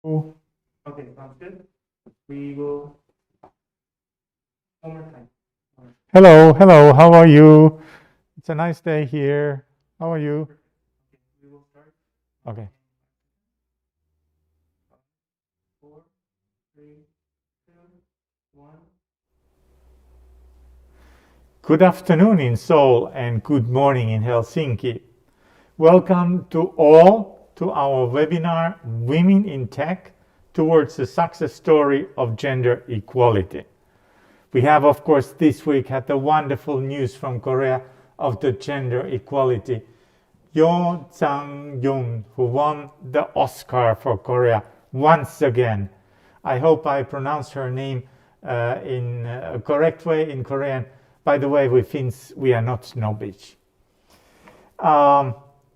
Oh, okay, sounds good. We will one more time. Hello, how are you? It's a nice day here. How are you? Okay, we will start. Okay. 4, 3, 2, 1. Good afternoon in Seoul and good morning in Helsinki. Welcome to all to our webinar, Women in Tech Towards the Success Story of Gender Equality. We have, of course, this week had the wonderful news from Korea of the gender equality. Yo Sang-yoon, who won the Oscar for Korea once again. I hope I pronounced her name in a correct way in Korean. By the way, we Finns, we are not snobbish.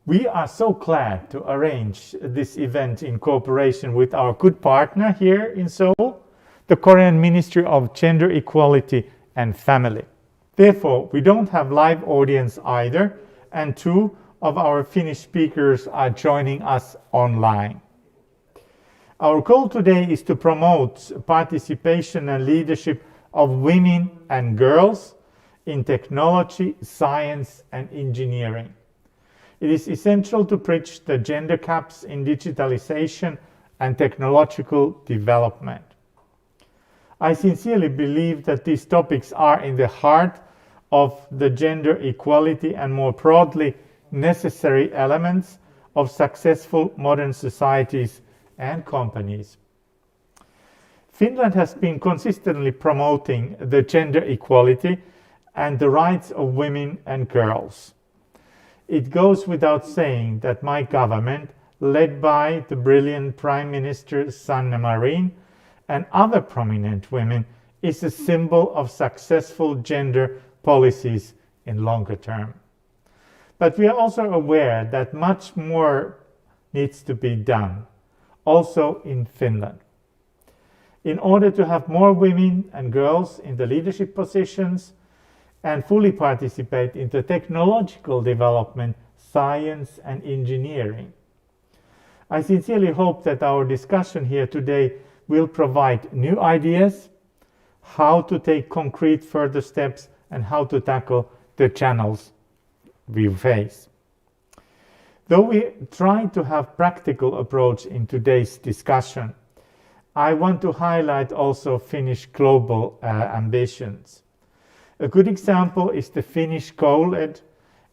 We are so glad to arrange this event in cooperation with our good partner here in Seoul, the Korean Ministry of Gender Equality and Family. Therefore, we don't have live audience either, and 2 of our Finnish speakers are joining us online. Our goal today is to promote participation and leadership of women and girls in technology, science, and engineering. It is essential to bridge the gender gaps in digitalization and technological development. I sincerely believe that these topics are in the heart of the gender equality and more broadly necessary elements of successful modern societies and companies. Finland has been consistently promoting the gender equality and the rights of women and girls. It goes without saying that my government, led by the brilliant Prime Minister Sanna Marin and other prominent women, is a symbol of successful gender policies in longer term. But we are also aware that much more needs to be done, also in Finland. In order to have more women and girls in the leadership positions and fully participate in the technological development, science and engineering. I sincerely hope that our discussion here today will provide new ideas, how to take concrete further steps and how to tackle the channels we face. Though we try to have practical approach in today's discussion, I want to highlight also Finnish global ambitions. A good example is the Finnish co-led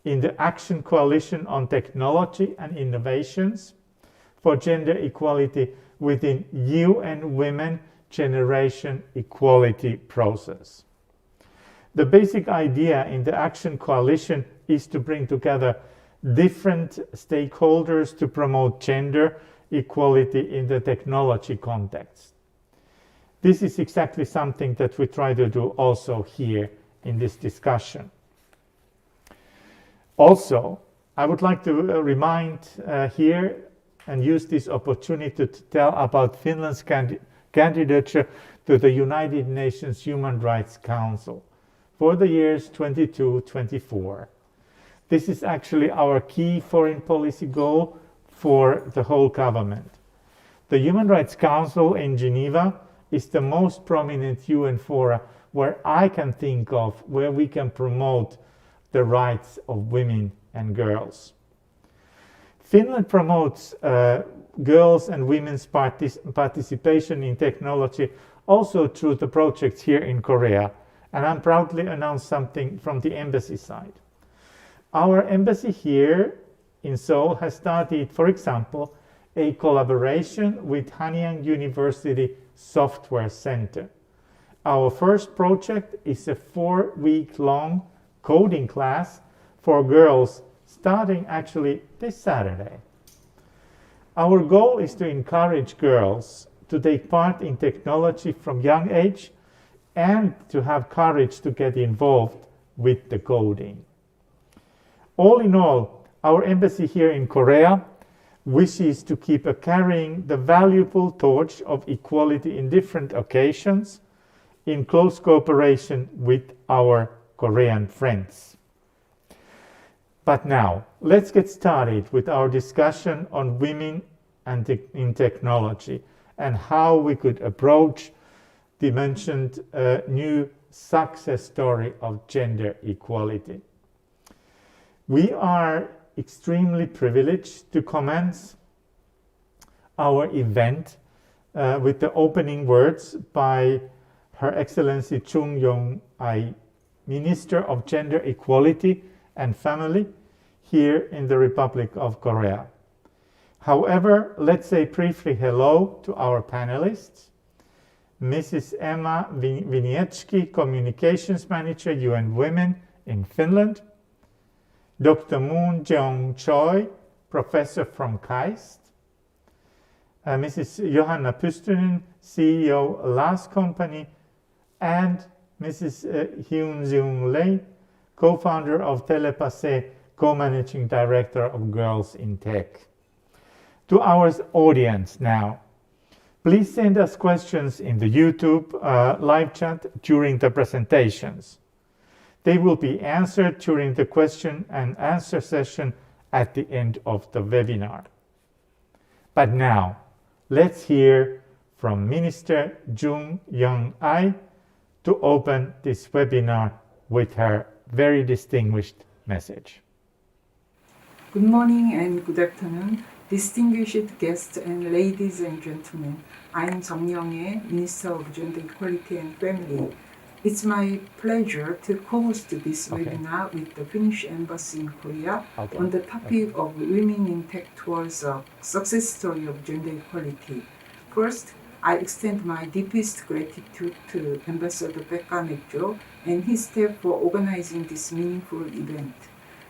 in the Action Coalition on Technology and Innovations for Gender Equality within UN Women Generation Equality process. The basic idea in the Action Coalition is to bring together different stakeholders to promote gender equality in the technology context. This is exactly something that we try to do also here in this discussion. Also, I would like to remind here and use this opportunity to tell about Finland's candidature to the United Nations Human Rights Council for the years 22-24. This is actually our key foreign policy goal for the whole government. The Human Rights Council in Geneva is the most prominent UN fora where I can think of where we can promote the rights of women and girls. Finland promotes girls and women's participation in technology also through the projects here in Korea, and I'm proudly announce something from the embassy side. Our embassy here in Seoul has started, for example, a collaboration with Hanyang University Software Center. Our first project is a 4-week-long coding class for girls starting actually this Saturday. Our goal is to encourage girls to take part in technology from young age and to have courage to get involved with the coding. All in all, our embassy here in Korea wishes to keep carrying the valuable torch of equality in different occasions in close cooperation with our Korean friends. But now, let's get started with our discussion on women and in technology and how we could approach the mentioned new success story of gender equality. We are extremely privileged to commence our event with the opening words by Her Excellency Chung Yong-ai, Minister of Gender Equality and Family here in the Republic of Korea. However, let's say briefly hello to our panelists. Mrs. Emma Vinitski, Communications Manager, UN Women in Finland. Dr. Moon Jeong Choi, Professor from KAIST. Mrs. Johanna Pystynen, CEO, Last Company, and Mrs. Hyun Jung Lee, co-founder of Telepasse, co-managing director of Girls in Tech. To our audience now, please send us questions in the YouTube live chat during the presentations. They will be answered during the question and answer session at the end of the webinar. But now, let's hear from Minister Chung Yong-ai to open this webinar with her very distinguished message. Good morning and good afternoon, distinguished guests and ladies and gentlemen. I am Jung Young-ae, Minister of Gender Equality and Family. It's my pleasure to host this webinar with the Finnish Embassy in Korea on the topic of women in tech towards a success story of gender equality. First, I extend my deepest gratitude to Ambassador Pekka Metso and his staff for organizing this meaningful event.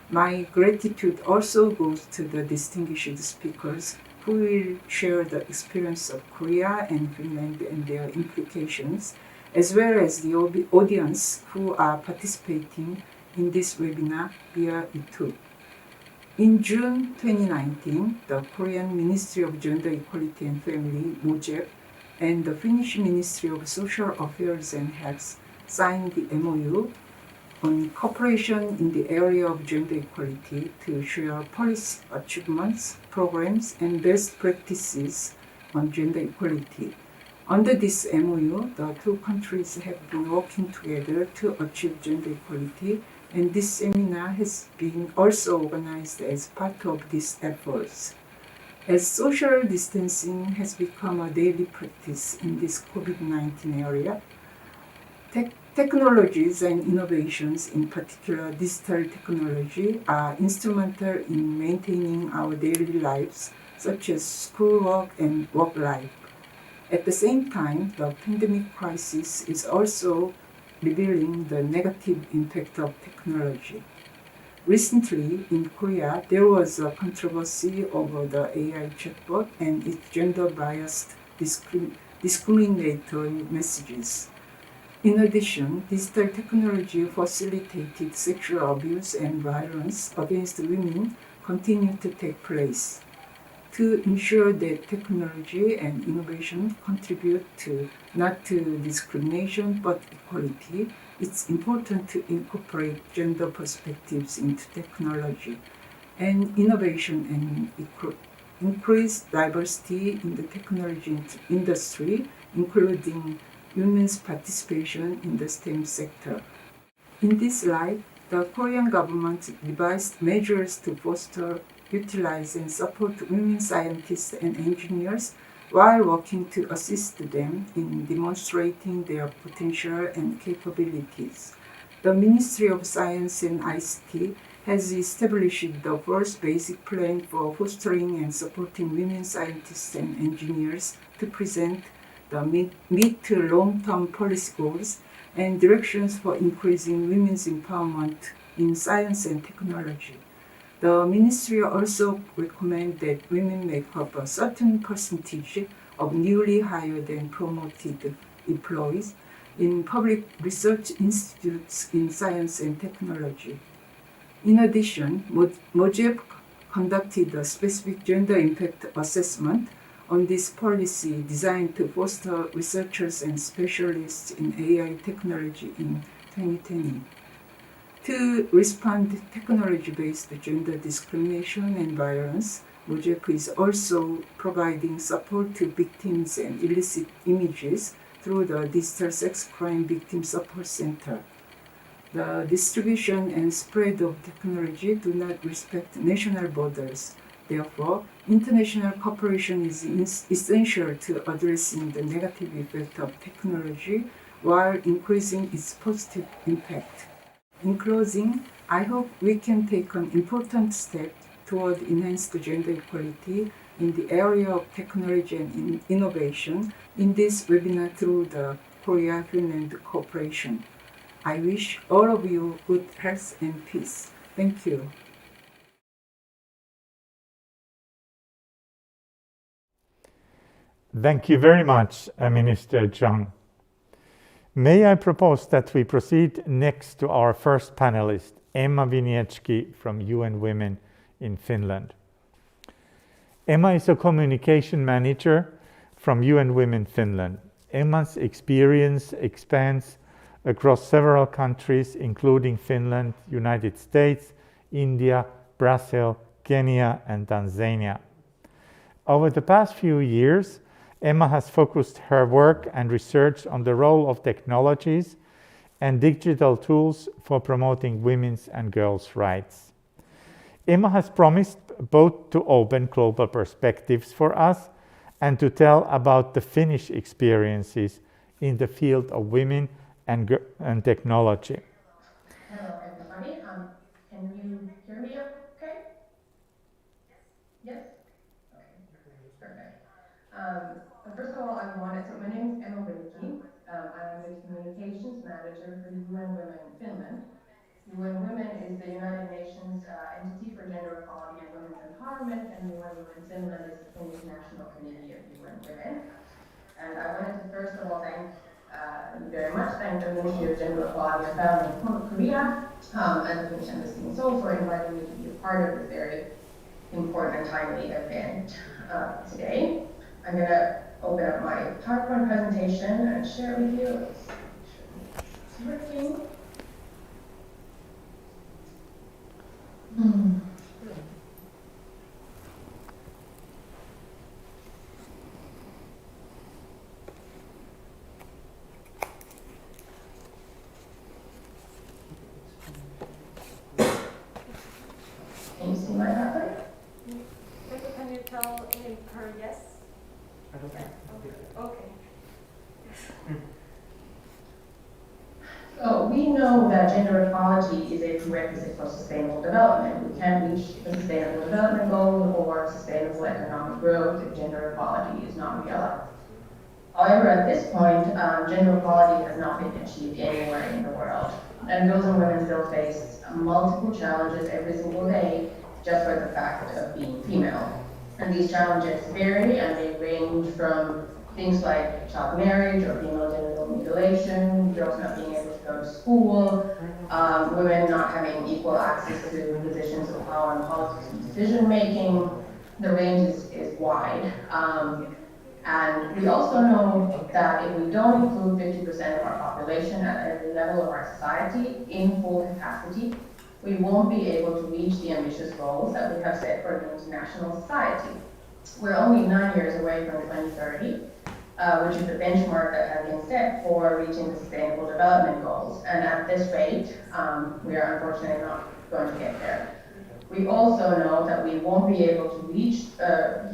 My gratitude also goes to the distinguished speakers who will share the experience of Korea and Finland and their implications, as well as the audience who are participating in this webinar via YouTube. In June 2019, the Korean Ministry of Gender Equality and Family, MOGEF, and the Finnish Ministry of Social Affairs and Health signed the MOU on cooperation in the area of gender equality to share policy achievements, programs, and best practices on gender equality. Under this MOU, the two countries have been working together to achieve gender equality, and this seminar has been also organized as part of these efforts. As social distancing has become a daily practice in this COVID-19 area, technologies and innovations, in particular digital technology, are instrumental in maintaining our daily lives, such as schoolwork and work life. At the same time, the pandemic crisis is also revealing the negative impact of technology. Recently, in Korea, there was a controversy over the AI chatbot and its gender-biased discriminatory messages. In addition, digital technology facilitated sexual abuse and violence against women continue to take place. To ensure that technology and innovation contribute not to discrimination but equality, it's important to incorporate gender perspectives into technology and innovation and increase diversity in the technology industry, including women's participation in the STEM sector. In this light, the Korean government devised measures to foster, utilize, and support women scientists and engineers while working to assist them in demonstrating their potential and capabilities. The Ministry of Science and ICT has established the first basic plan for fostering and supporting women scientists and engineers to present the mid to long-term policy goals and directions for increasing women's empowerment in science and technology. The ministry also recommends that women make up a certain percentage of newly hired and promoted employees in public research institutes in science and technology. In addition, MOGEF conducted a specific gender impact assessment on this policy designed to foster researchers and specialists in AI technology in 2020. To respond to technology-based gender discrimination and violence, Mujeko is also providing support to victims and illicit images through the Digital Sex Crime Victim Support Center. The distribution and spread of technology do not respect national borders. Therefore, international cooperation is essential to addressing the negative effect of technology while increasing its positive impact. In closing, I hope we can take an important step toward enhanced gender equality in the area of technology and innovation in this webinar through the Korea-Finland cooperation. I wish all of you good health and peace. Thank you. Thank you very much, Minister Zhang. May I propose that we proceed next to our first panelist, Emma Vinitski from UN Women in Finland. Emma is a communication manager from UN Women Finland. Emma's experience expands across several countries, including Finland, United States, India, Brazil, Kenya, and Tanzania. Over the past few years, Emma has focused her work and research on the role of technologies and digital tools for promoting women's and girls' rights. Emma has promised both to open global perspectives for us and to tell about the Finnish experiences in the field of women and technology. Hello, everybody. Can you hear me okay? Yes? Okay, perfect. First of all, my name is Emma Vinitski. I am the Communications Manager for UN Women Finland. UN Women is the United Nations entity for gender equality and women's empowerment, and UN Women Finland is the Finnish National Committee of UN Women. And I wanted to first of all thank you very much, thank the Ministry of Gender Equality and Family in Korea and the Finnish Embassy in Seoul for inviting me to be a part of this very important and timely event today. I'm going to open up my PowerPoint presentation and share it with you. Let's make sure it's working. Can you see my PowerPoint? Pekka, can you tell her yes? Okay. So we know that gender equality is a prerequisite for sustainable development. We can't reach the sustainable development goal or sustainable economic growth if gender equality is not realized. However, at this point, gender equality has not been achieved anywhere in the world. And girls and women still face multiple challenges every single day just for the fact of being female. And these challenges vary and they range from things like child marriage or female genital mutilation, girls not being able to go to school, women not having equal access to positions of power and politics and decision making. The range is wide. And we also know that if we don't include 50% of our population at every level of our society in full capacity, we won't be able to reach the ambitious goals that we have set for an international society. We're only 9 years away from 2030, which is the benchmark that has been set for reaching the Sustainable Development Goals. And at this rate, we are unfortunately not going to get there. We also know that we won't be able to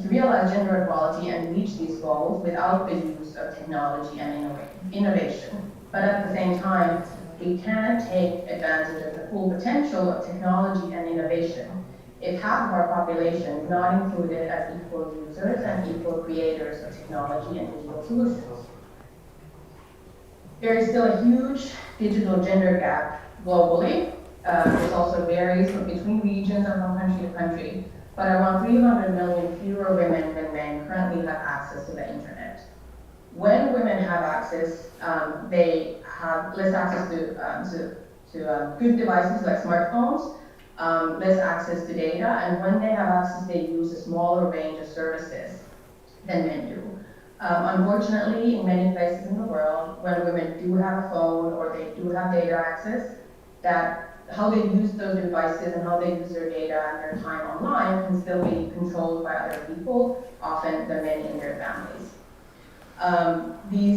realize gender equality and reach these goals without the use of technology and innovation. But at the same time, we can't take advantage of the full potential of technology and innovation if half of our population is not included as equal users and equal creators of technology and digital solutions. There is still a huge digital gender gap globally. This also varies between regions and from country to country, but around 300 million fewer women than men currently have access to the internet. When women have access, they have less access to good devices like smartphones, less access to data, and when they have access, they use a smaller range of services than men do. Unfortunately, in many places in the world, when women do have a phone or they do have data access, that how they use those devices and how they use their data and their time online can still be controlled by other people, often the men in their families.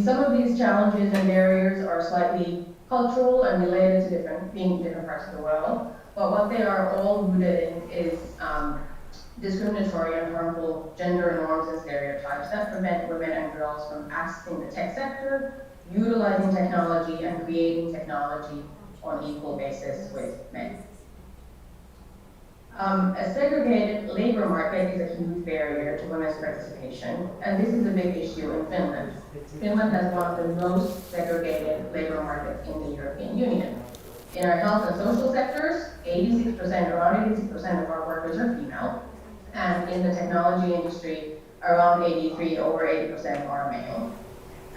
Some of these challenges and barriers are slightly cultural and related to different parts of the world, but what they are all rooted in is discriminatory and harmful gender norms and stereotypes that prevent women and girls from accessing the tech sector, utilizing technology, and creating technology on equal basis with men. A segregated labor market is a huge barrier to women's participation, and this is a big issue in Finland. Finland has one of the most segregated labor markets in the European Union. In our health and social sectors, around 86% of our workers are female, and in the technology industry, over 80% are male.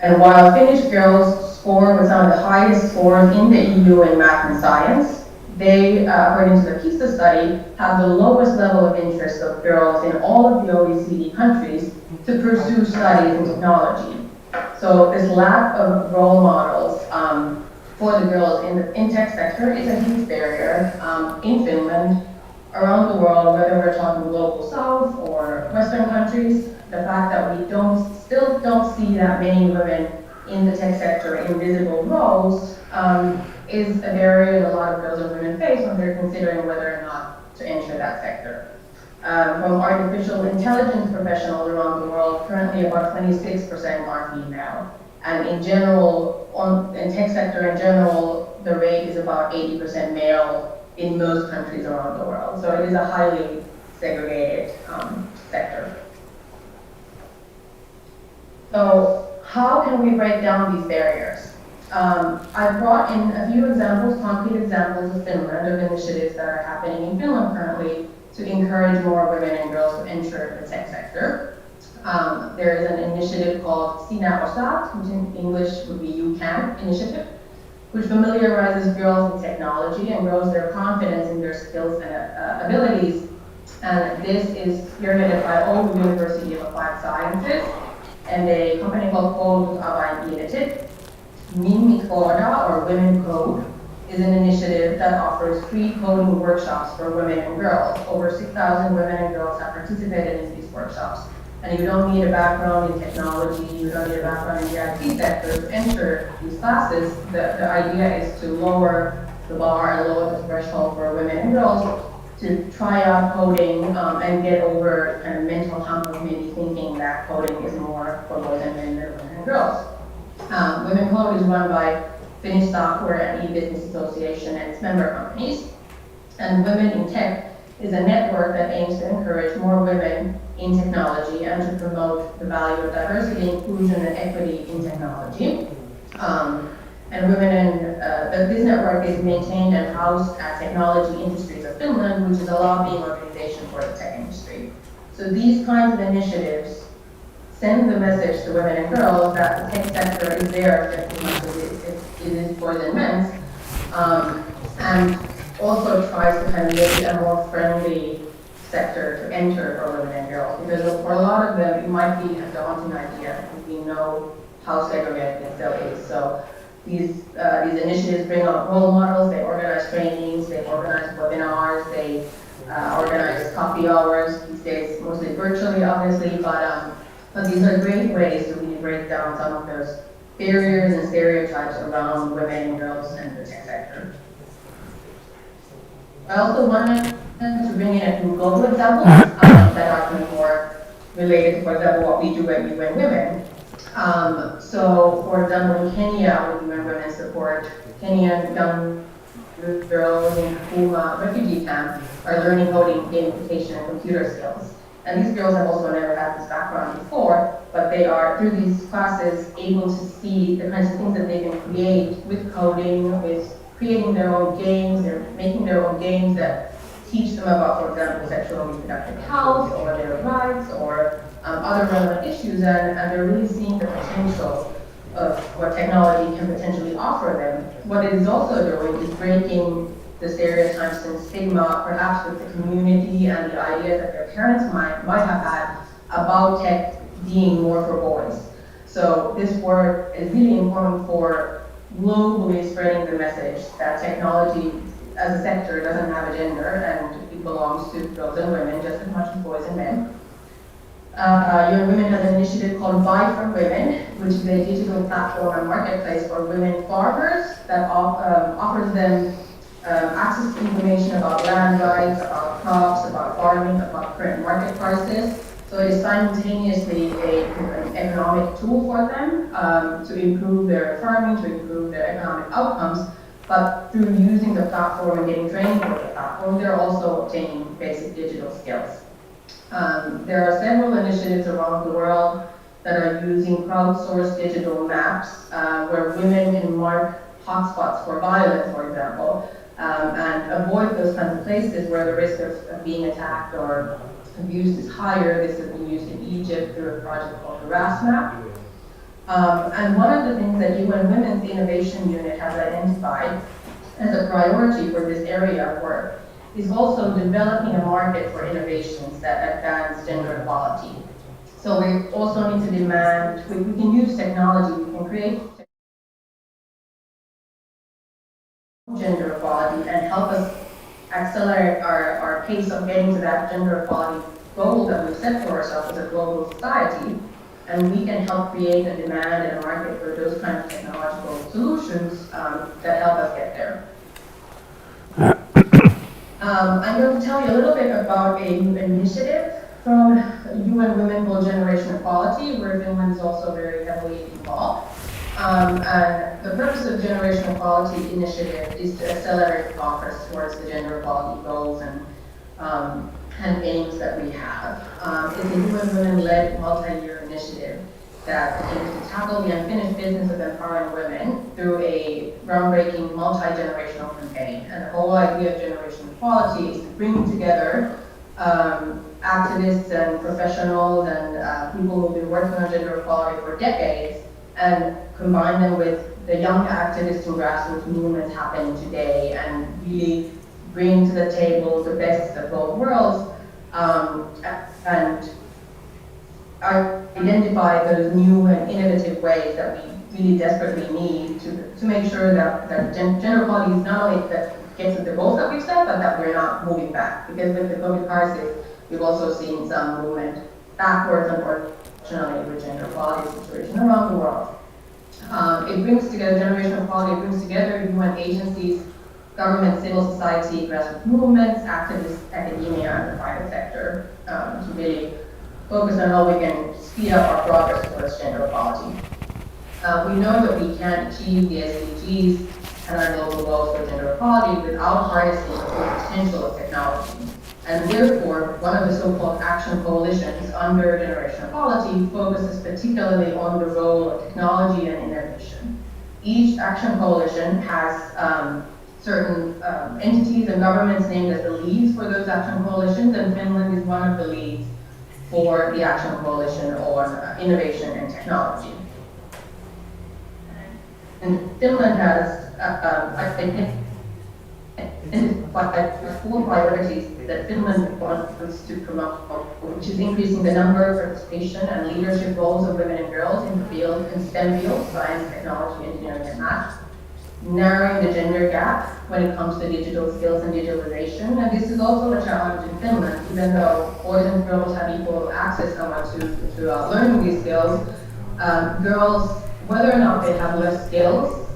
And while Finnish girls score with some of the highest scores in the EU in math and science, they, according to the PISA study, have the lowest level of interest of girls in all of the OECD countries to pursue studies in technology. So this lack of role models for the girls in tech sector is a huge barrier in Finland, around the world, whether we're talking global south or Western countries. The fact that we still don't see that many women in the tech sector in visible roles is a barrier that a lot of girls and women face when they're considering whether or not to enter that sector. From artificial intelligence professionals around the world, currently about 26% are female. And in general, in tech sector in general, the rate is about 80% male in most countries around the world. So it is a highly segregated sector. So how can we break down these barriers? I've brought in a few examples, concrete examples of Finland, of initiatives that are happening in Finland currently to encourage more women and girls to enter the tech sector. There is an initiative called Sinä Osaat, which in English would be You Can initiative, which familiarizes girls with technology and grows their confidence in their skills and abilities. And this is spearheaded by Oulu University of Applied Sciences and a company called Koulutusavaintiedot. Minmi-Kooda, or Women Code, is an initiative that offers free coding workshops for women and girls. Over 6,000 women and girls have participated in these workshops. And you don't need a background in technology, you don't need a background in the IT sector to enter these classes. The idea is to lower the bar and lower the threshold for women and girls to try out coding and get over kind of mental hump of maybe thinking that coding is more for boys and men than women and girls. Women Code is run by Finnish Software and E-Business Association and its member companies. And Women in Tech is a network that aims to encourage more women in technology and to promote the value of diversity, inclusion, and equity in technology. This network is maintained and housed at Technology Industries of Finland, which is a lobbying organization for the tech industry. So these kinds of initiatives send the message to women and girls that the tech sector is there just as much as it is boys and men's, and also tries to kind of make it a more friendly sector to enter for women and girls. Because for a lot of them, it might be a daunting idea if we know how segregated it still is. So these initiatives bring out role models, they organize trainings, they organize webinars, they organize coffee hours, these days mostly virtually obviously, but these are great ways to really break down some of those barriers and stereotypes around women and girls in the tech sector. I also wanted to bring in a few global examples that are kind of more related to, for example, what we do at UN Women. So, for example, in Kenya, with UN Women Support, Kenyan young girls in Kakuma refugee camp are learning coding, gamification, and computer skills. And these girls have also never had this background before, but they are, through these classes, able to see the kinds of things that they can create with coding, with creating their own games. They're making their own games that teach them about, for example, sexual and reproductive health, or their rights, or other relevant issues, and they're really seeing the potential of what technology can potentially offer them. What it is also doing is breaking the stereotypes and stigma, perhaps with the community and the idea that their parents might have had about tech being more for boys. So this work is really important for globally spreading the message that technology as a sector doesn't have a gender, and it belongs to girls and women just as much as boys and men. Young Women has an initiative called Buy for Women, which is a digital platform and marketplace for women farmers that offers them access to information about land rights, about crops, about farming, about current market prices. So it is simultaneously an economic tool for them to improve their farming, to improve their economic outcomes. But through using the platform and getting training for the platform, they're also obtaining basic digital skills. There are several initiatives around the world that are using crowdsourced digital maps where women can mark hotspots for violence, for example, and avoid those kinds of places where the risk of being attacked or abused is higher. This has been used in Egypt through a project called the RAS Map. And one of the things that UN Women's Innovation Unit has identified as a priority for this area of work is also developing a market for innovations that advance gender equality. So we also need to demand, we can use technology, we can create gender equality and help us accelerate our pace of getting to that gender equality goal that we've set for ourselves as a global society. And we can help create a demand and a market for those kinds of technological solutions that help us get there. I'm going to tell you a little bit about a new initiative from UN Women called Generation Equality, where Finland is also very heavily involved. And the purpose of Generation Equality initiative is to accelerate progress towards the gender equality goals and aims that we have. It's a UN Women-led multi-year initiative that aims to tackle the unfinished business of empowering women through a groundbreaking multi-generational campaign. And the whole idea of Generation Equality is to bring together activists and professionals and people who've been working on gender equality for decades and combine them with the young activists and grassroots movements happening today and really bring to the table the best of both worlds and identify those new and innovative ways that we really desperately need to make sure that gender equality is not only that gets at the goals that we've set, but that we're not moving back. Because with the COVID crisis, we've also seen some movement backwards, unfortunately, with gender equality situation around the world. It brings together Generation Equality, it brings together UN agencies, government, civil society, grassroots movements, activists, academia, and the private sector to really focus on how we can speed up our progress towards gender equality. We know that we can't achieve the SDGs and our global goals for gender equality without harnessing the full potential of technology. And therefore, one of the so-called action coalitions under Generation Equality focuses particularly on the role of technology and innovation. Each action coalition has certain entities and governments named as the leads for those action coalitions, and Finland is one of the leads for the Action Coalition on Innovation and Technology. And Finland has, four priorities that Finland wants to promote, which is increasing the number, participation, and leadership roles of women and girls in the field, in STEM fields, science, technology, engineering, and math. Narrowing the gender gap when it comes to digital skills and digitalization. And this is also a challenge in Finland, even though boys and girls have equal access somewhat to learning these skills. Girls, whether or not they have less skills,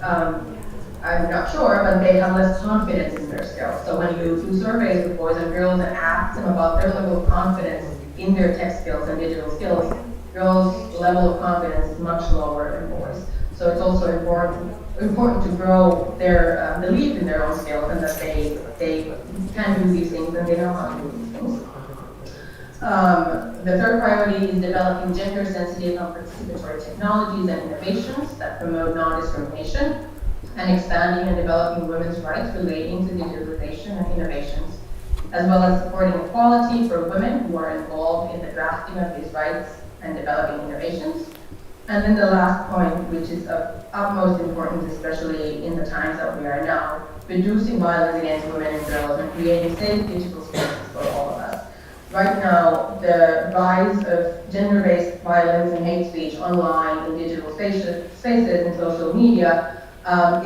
I'm not sure, but they have less confidence in their skills. So when you do surveys with boys and girls and ask them about their level of confidence in their tech skills and digital skills, girls' level of confidence is much lower than boys. So it's also important to grow their belief in their own skills and that they can do these things and they know how to do these things. The third priority is developing gender-sensitive and participatory technologies and innovations that promote non-discrimination and expanding and developing women's rights relating to digitalization and innovations, as well as supporting equality for women who are involved in the drafting of these rights and developing innovations. And then the last point, which is of utmost importance, especially in the times that we are now, reducing violence against women and girls and creating safe digital spaces for all of us. Right now, the rise of gender-based violence and hate speech online in digital spaces and social media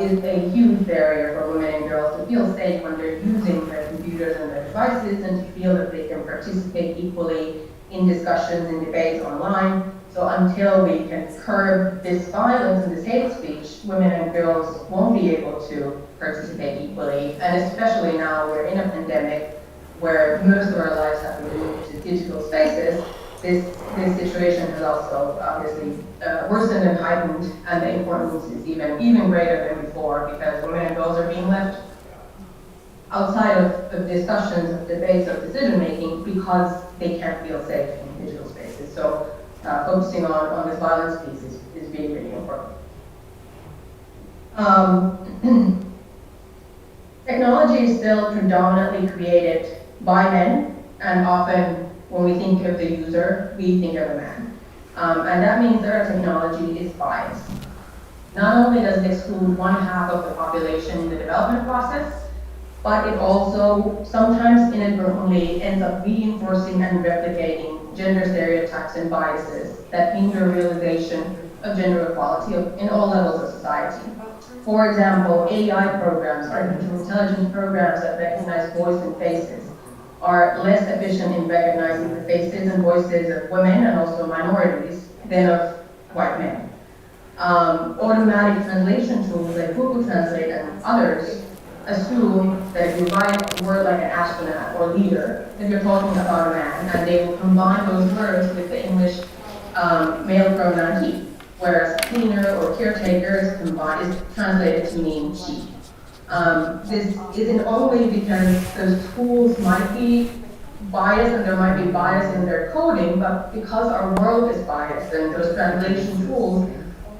is a huge barrier for women and girls to feel safe when they're using their computers and their devices and to feel that they can participate equally in discussions and debates online. So until we can curb this violence and this hate speech, women and girls won't be able to participate equally. And especially now we're in a pandemic where most of our lives have been moved to digital spaces, this situation has also obviously worsened and heightened, and the importance is even greater than before because women and girls are being left outside of discussions, of debates, of decision making because they can't feel safe in digital spaces. So focusing on this violence piece is really, really important. Technology is still predominantly created by men, and often when we think of the user, we think of a man. And that means that our technology is biased. Not only does it exclude one half of the population in the development process, but it also sometimes inadvertently ends up reinforcing and replicating gender stereotypes and biases that hinder realization of gender equality in all levels of society. For example, AI programs, artificial intelligence programs that recognize voice and faces, are less efficient in recognizing the faces and voices of women and also minorities than of white men. Automatic translation tools like Google Translate and others assume that if you write a word like an astronaut or leader, that you're talking about a man, and they will combine those words with the English male pronoun he, whereas cleaner or caretaker is translated to mean she. This isn't only because those tools might be biased and there might be bias in their coding, but because our world is biased and those translation tools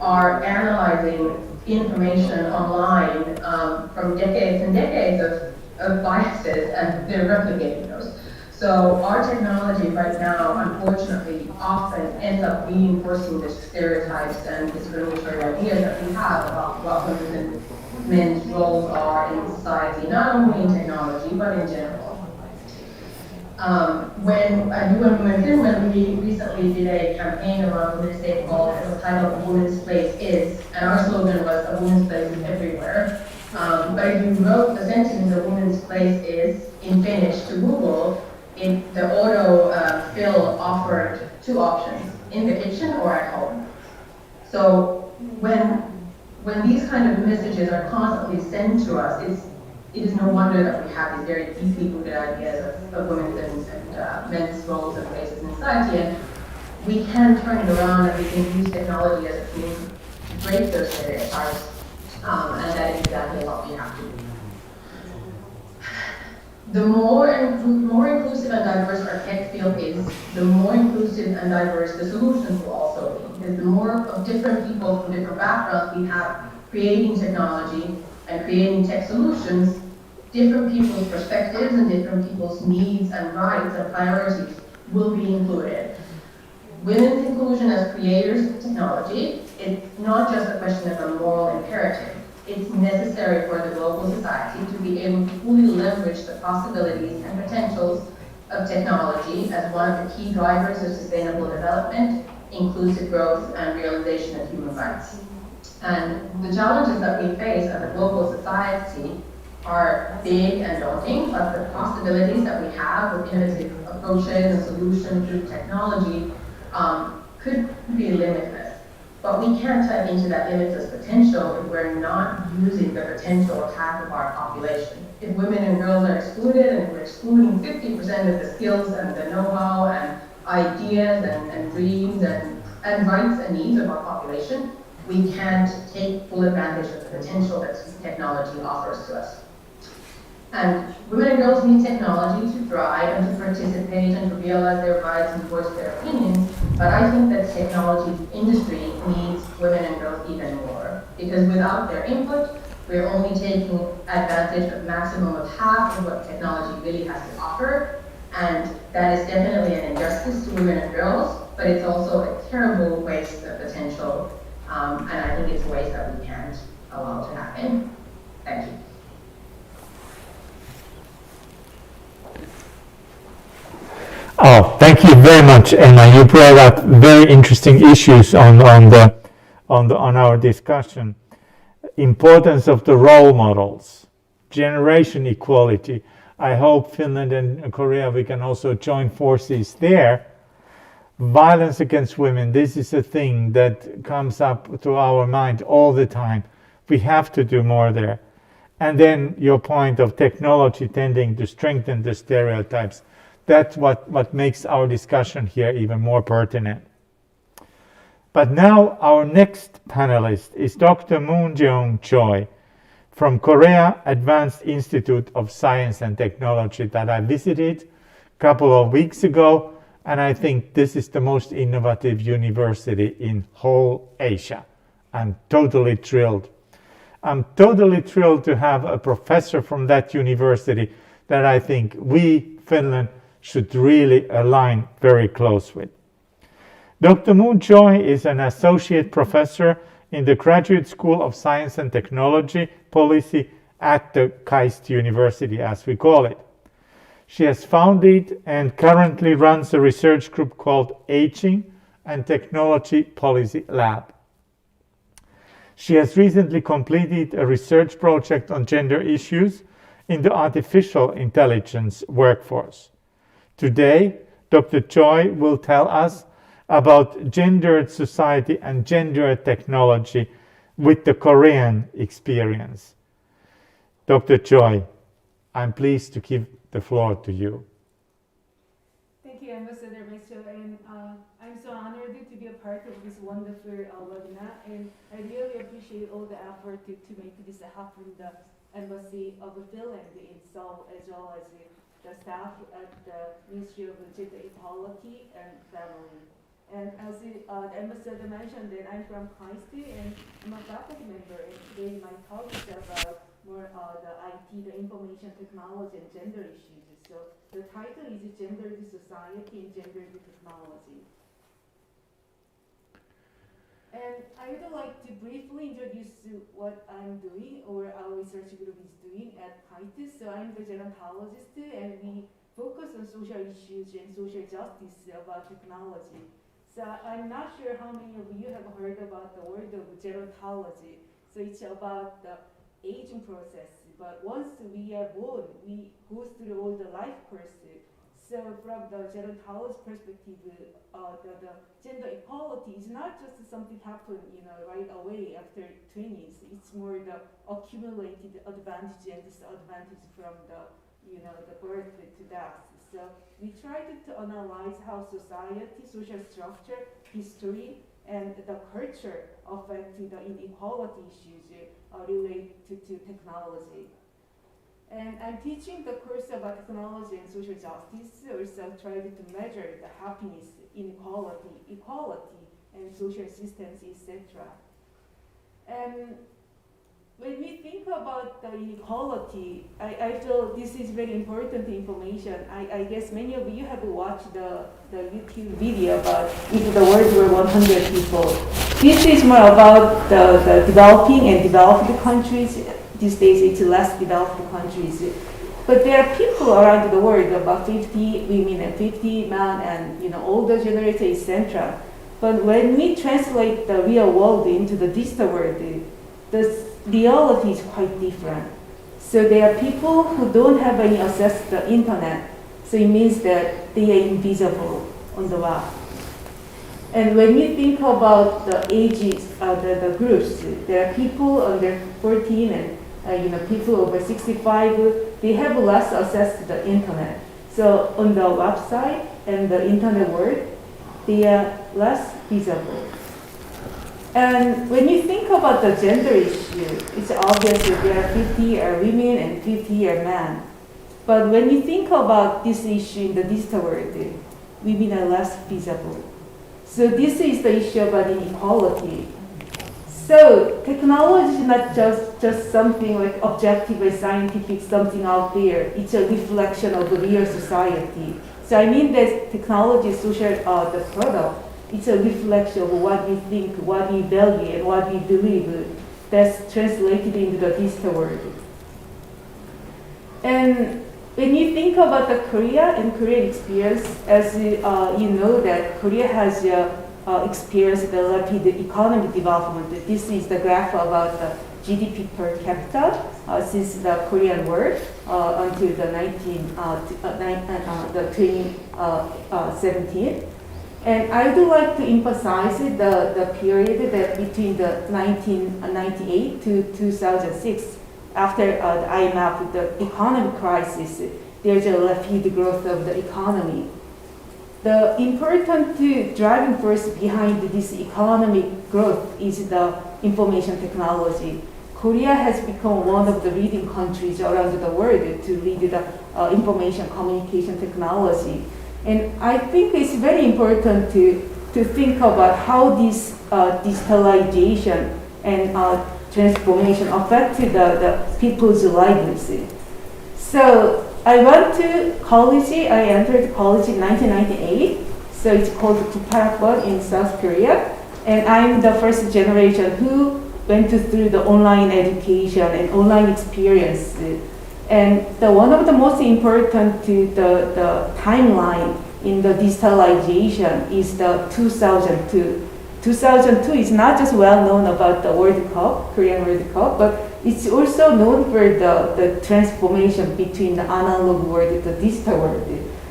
are analyzing information online from decades and decades of biases, and they're replicating those. So our technology right now, unfortunately, often ends up reinforcing the stereotypes and discriminatory ideas that we have about what women and men's roles are in society, not only in technology, but in general. When at UN Women Finland, we recently did a campaign around Women's Day called the title of Women's Place Is, and our slogan was a woman's place is everywhere. But if you wrote the sentence a woman's place is in Finnish to Google, the auto fill offered two options, in the kitchen or at home. So when these kind of messages are constantly sent to us, it is no wonder that we have these very deeply rooted ideas of women's and men's roles and places in society, and we can turn it around and we can use technology as a tool to break those stereotypes, and that is exactly what we have to do. The more inclusive and diverse our tech field is, the more inclusive and diverse the solutions will also be. Because the more of different people from different backgrounds we have creating technology and creating tech solutions, different people's perspectives and different people's needs and rights and priorities will be included. Women's inclusion as creators of technology, it's not just a question of a moral imperative. It's necessary for the global society to be able to fully leverage the possibilities and potentials of technology as one of the key drivers of sustainable development, inclusive growth, and realization of human rights. And the challenges that we face as a global society are big and daunting, but the possibilities that we have with innovative approaches and solutions through technology could be limitless. But we can't tap into that limitless potential if we're not using the potential of half of our population. If women and girls are excluded, and we're excluding 50% of the skills and the know-how and ideas and dreams and rights and needs of our population, we can't take full advantage of the potential that technology offers to us. And women and girls need technology to thrive and to participate and to realize their rights and voice their opinions. But I think that the technology industry needs women and girls even more. Because without their input, we're only taking advantage of maximum of half of what technology really has to offer. And that is definitely an injustice to women and girls, but it's also a terrible waste of potential. And I think it's a waste that we can't allow to happen. Thank you. Oh, thank you very much, Emma. You brought up very interesting issues on our discussion. importance of the role models, generation equality. I hope Finland and Korea, we can also join forces there. Violence against women, this is a thing that comes up to our mind all the time. We have to do more there. And then your point of technology tending to strengthen the stereotypes. That's what makes our discussion here even more pertinent. But now our next panelist is Dr. Moon-Jeong Choi from Korea Advanced Institute of Science and Technology that I visited a couple of weeks ago. And I think this is the most innovative university in whole Asia. I'm totally thrilled. I'm totally thrilled to have a professor from that university that I think we, Finland, should really align very close with. Dr. Moon Choi is an associate professor in the Graduate School of Science and Technology Policy at the KAIST University, as we call it. She has founded and currently runs a research group called Aging and Technology Policy Lab. She has recently completed a research project on gender issues in the artificial intelligence workforce. Today, Dr. Choi will tell us about gendered society and gendered technology with the Korean experience. Dr. Choi, I'm pleased to give the floor to you. Thank you, Ambassador Metso, and I'm so honored to be a part of this wonderful webinar, and I really appreciate all the effort to make this happen, the Embassy of Finland in Seoul, as well as the staff at the Ministry of Gender Equality and Family. And as the ambassador mentioned, that I'm from KAIST, and I'm a faculty member, and today my talk is about more the IT, the information technology and gender issues. So the title is Gendered Society and Gendered Technology. And I would like to briefly introduce what I'm doing, or our research group is doing at KAIST. So I'm the gerontologist, and we focus on social issues and social justice about technology. So I'm not sure how many of you have heard about the word of gerontology. So it's about the aging process. But once we are born, we go through all the life course. So from the gerontologist perspective, the gender equality is not just something happen, right away after 20s. It's more the accumulated advantage and disadvantage from the birth to death. So we tried to analyze how society, social structure, history, and the culture affect the inequality issues related to technology. And I'm teaching the course about technology and social justice, also trying to measure the happiness, inequality, equality, and social assistance, etc. And when we think about the inequality, I feel this is very important information. I guess many of you have watched the YouTube video about if the world were 100 people. This is more about the developing and developed countries. These days it's less developed countries. But there are people around the world, about 50 women and 50 men and older generation, etc. But when we translate the real world into the digital world, the reality is quite different. So there are people who don't have any access to the internet. So it means that they are invisible on the web. And when we think about the ages, the groups, there are people under 14 and people over 65, they have less access to the internet. So on the website and the internet world, they are less visible. And when you think about the gender issue, it's obvious that there are 50 are women and 50 are men. But when you think about this issue in the digital world, women are less visible. So this is the issue about inequality. So technology is not just something like objective or scientific, something out there. It's a reflection of the real society. So I mean that technology is social, the product. It's a reflection of what we think, what we value, and what we believe that's translated into the digital world. And when you think about the Korea and Korean experience, as you know that Korea has experienced the rapid economic development. This is the graph about the GDP per capita since the Korean War until the 2017. And I would like to emphasize the period that between the 1998 to 2006, after the IMF, the economic crisis, there's a rapid growth of the economy. The important driving force behind this economic growth is the information technology. Korea has become one of the leading countries around the world to lead the information communication technology. And I think it's very important to think about how this digitalization and transformation affected the people's lives. So I went to college, I entered college in 1998, so it's called Kuparakwan in South Korea, and I'm the first generation who went through the online education and online experience. And one of the most important the timeline in the digitalization is the 2002. 2002 is not just well known about the World Cup, Korean World Cup, but it's also known for the transformation between the analog world and the digital world.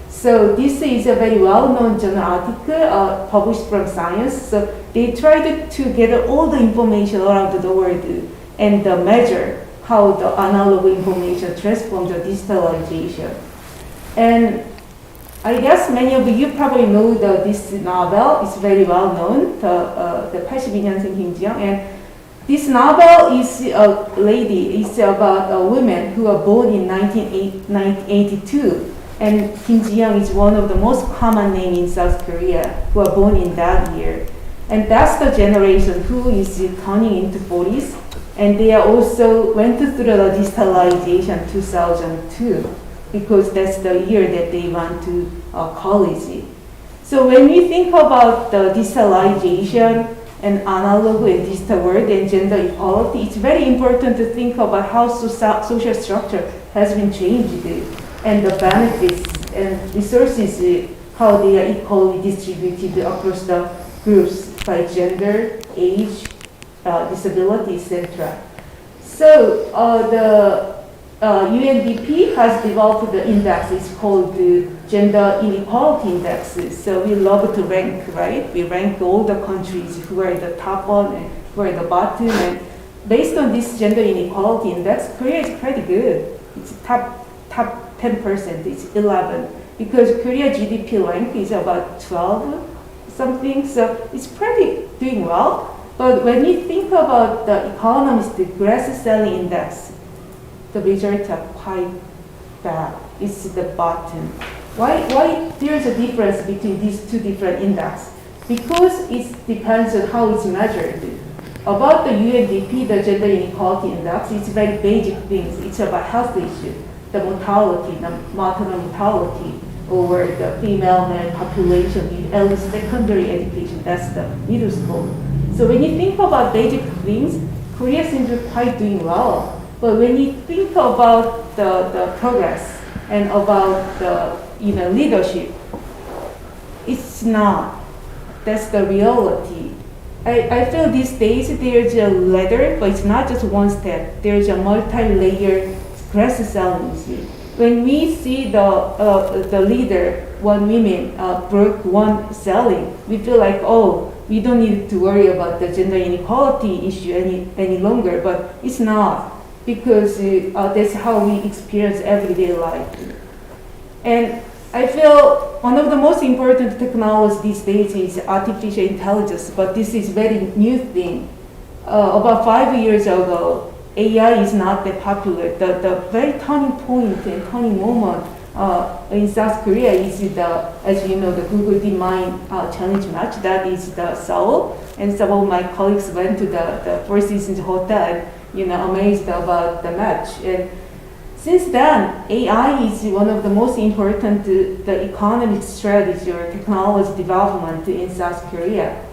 So this is a very well-known journal article published from Science. So they tried to gather all the information around the world and measure how the analog information transformed the digitalization. And I guess many of you probably know this novel. It's very well known, the 82년생 김지영. And this novel is a lady. It's about a woman who are born in 1982. And Kim Ji-young is one of the most common names in South Korea who are born in that year. And that's the generation who is turning into 40s. And they are also went through the digitalization 2002 because that's the year that they went to college. So when we think about the digitalization and analog and digital world and gender equality, it's very important to think about how social structure has been changed and the benefits and resources, how they are equally distributed across the groups by gender, age, disability, etc. So the UNDP has developed the index. It's called the Gender Inequality Index. So we love to rank, right? We rank all the countries who are the top one and who are the bottom. And based on this Gender Inequality Index, Korea is pretty good. It's top 10%. It's 11 because Korea GDP rank is about 12 something. So it's pretty doing well. But when you think about the economist, the gross selling index, the results are quite bad. It's the bottom. Why there's a difference between these two different indexes? Because it depends on how it's measured. About the UNDP, the Gender Inequality Index, it's very basic things. It's about health issues, the mortality, the maternal mortality, or the female male population with at least secondary education. That's the middle school. So when you think about basic things, Korea seems to be quite doing well. But when you think about the progress and about the leadership, it's not. That's the reality. I feel these days there's a ladder, but it's not just one step. There's a multi-layered grass selling. When we see the leader, one woman broke one selling, we feel like, oh, we don't need to worry about the gender inequality issue any longer, but it's not, because that's how we experience everyday life. And I feel one of the most important technologies these days is artificial intelligence, but this is very new thing. About 5 years ago, AI is not that popular. The very turning point and turning moment in South Korea is as you know, the Google DeepMind challenge match. That is the Seoul, and some of my colleagues went to the Four Seasons Hotel and amazed about the match. And since then, AI is one of the most important the economic strategy or technology development in South Korea.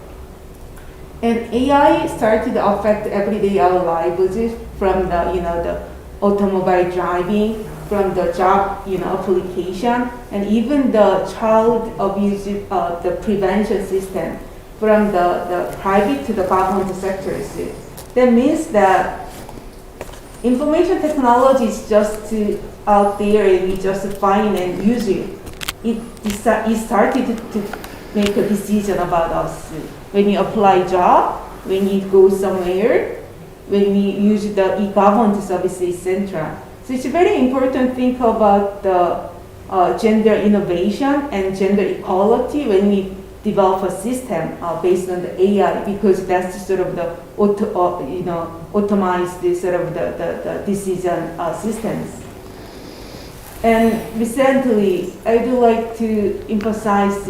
And AI started to affect everyday our lives, from the automobile driving, from the job application, and even the child abuse the prevention system, from the private to the government sectors. That means that information technology is just out there and we just find and use it. It started to make a decision about us. When you apply job, when you go somewhere, when we use the e-government services, etc. So it's very important to think about the gender innovation and gender equality when we develop a system based on the AI, because that's sort of the automate the sort of the decision systems. And recently, I would like to emphasize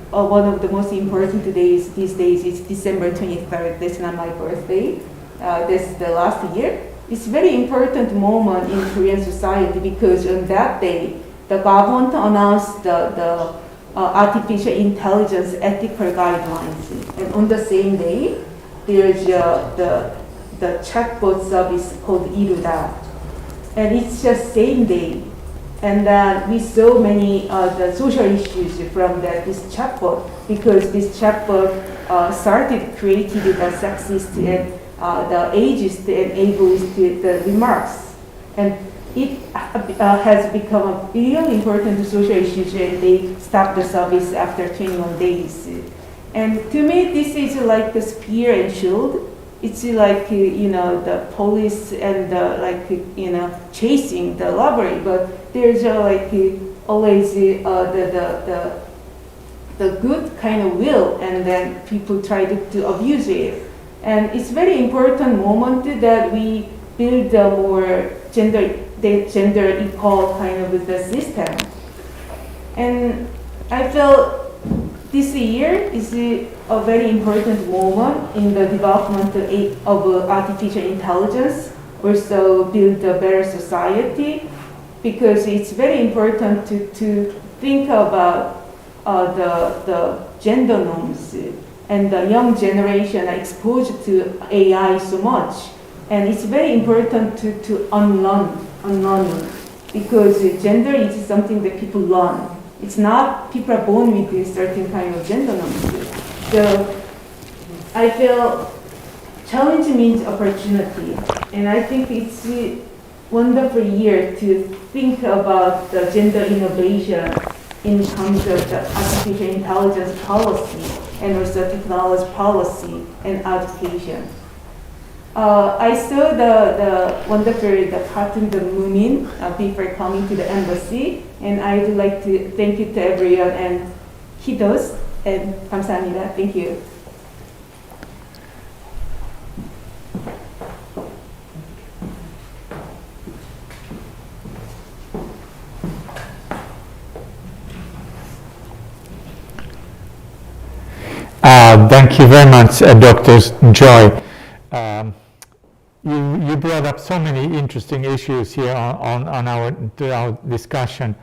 one of the most important days these days is December 23rd. That's not my birthday. That's the last year. It's a very important moment in Korean society because on that day, the government announced the artificial intelligence ethical guidelines. And on the same day, there's the chatbot service called Iruda. And it's just same day. And we saw many the social issues from this chatbot, because this chatbot started creating the sexist and the ageist and ableist the remarks. And it has become a really important social issue, and they stopped the service after 21 days. And to me, this is like the spear and shield. It's like, the police and chasing the robbery, but there's always the good kind of will, and then people try to abuse it. And it's very important moment that we build a more gender equal kind of the system. And I felt this year is a very important moment in the development of artificial intelligence, also build a better society, because it's very important to think about the gender norms, and the young generation are exposed to AI so much. And it's very important to unlearn, because gender is something that people learn. It's not people are born with a certain kind of gender norms. So I feel challenge means opportunity, and I think it's a wonderful year to think about the gender innovation in terms of the artificial intelligence policy and also technology policy and education. I saw the wonderful cartoon, the Moonin, before coming to the embassy, and I would like to thank you to everyone and Hitos, and 감사합니다. Thank you. Thank you very much, Dr. Joy. You brought up so many interesting issues here on our discussion.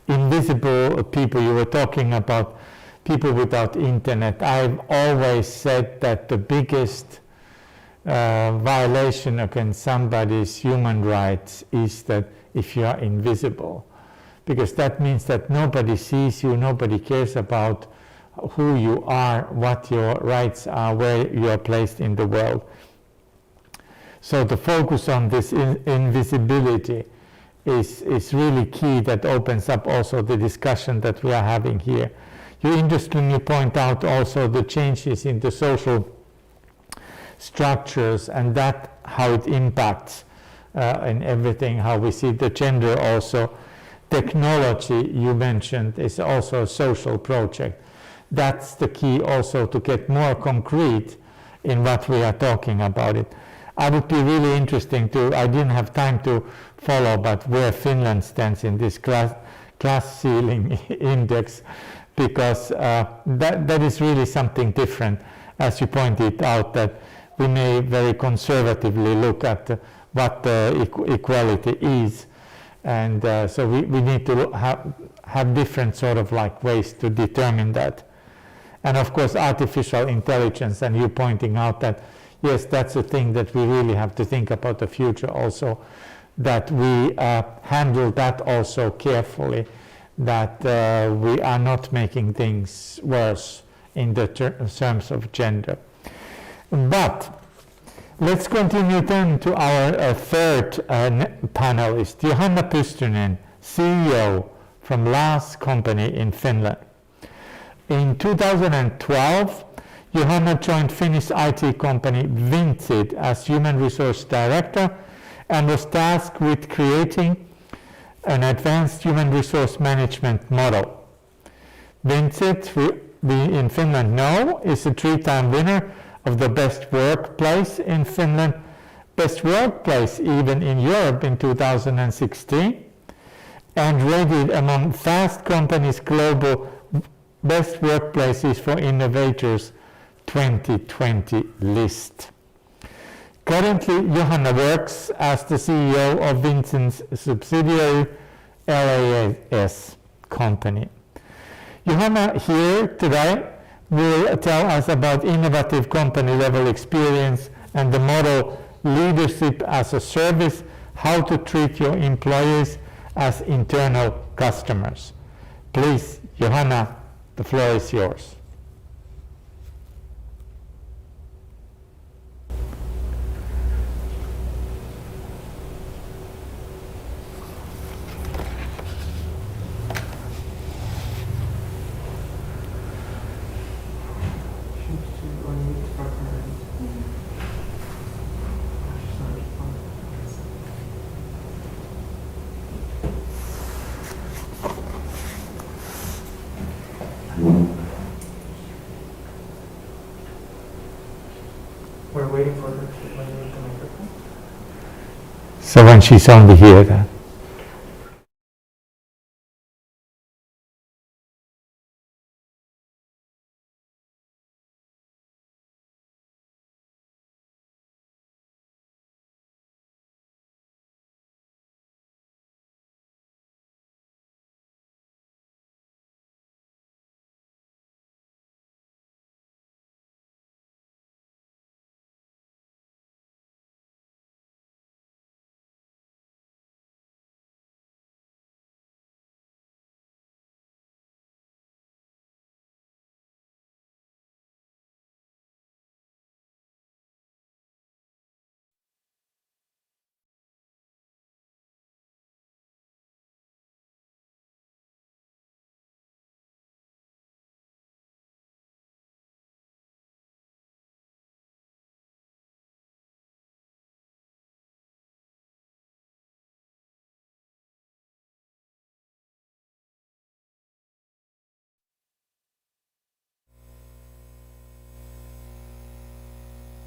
Invisible people, you were talking about people without internet. I've always said that the biggest violation against somebody's human rights is that if you are invisible, because that means that nobody sees you, nobody cares about who you are, what your rights are, where you are placed in the world. So the focus on this invisibility is really key. That opens up also the discussion that we are having here. You interestingly point out also the changes in the social structures, and that how it impacts in everything, how we see the gender also. Technology, you mentioned, is also a social project. That's the key also to get more concrete in what we are talking about it. I would be really interesting to, I didn't have time to follow, but where Finland stands in this glass ceiling index, because that is really something different, as you pointed out, that we may very conservatively look at what equality is, and so we need to have different sort of like ways to determine that. And of course artificial intelligence, and you pointing out that yes, that's a thing that we really have to think about the future also, that we handle that also carefully, that we are not making things worse in the terms of gender. But Let's continue then to our third panelist, Johanna Pystynen, CEO from LAS company in Finland. In 2012, Johanna joined Finnish IT company Vinitski as Human Resource Director and was tasked with creating an advanced human resource management model. Vinitski, we in Finland know, is a 3-time winner of the Best Workplace in Finland, Best Workplace even in Europe in 2016, and rated among Fast Company's global Best Workplaces for Innovators 2020 list. Currently, Johanna works as the CEO of Vinitski's subsidiary LAS company. Johanna here today will tell us about innovative company level experience and the model leadership as a service, how to treat your employees as internal customers. Please, Johanna, the floor is yours. We're waiting for her to unmute the microphone. So when she's only here then.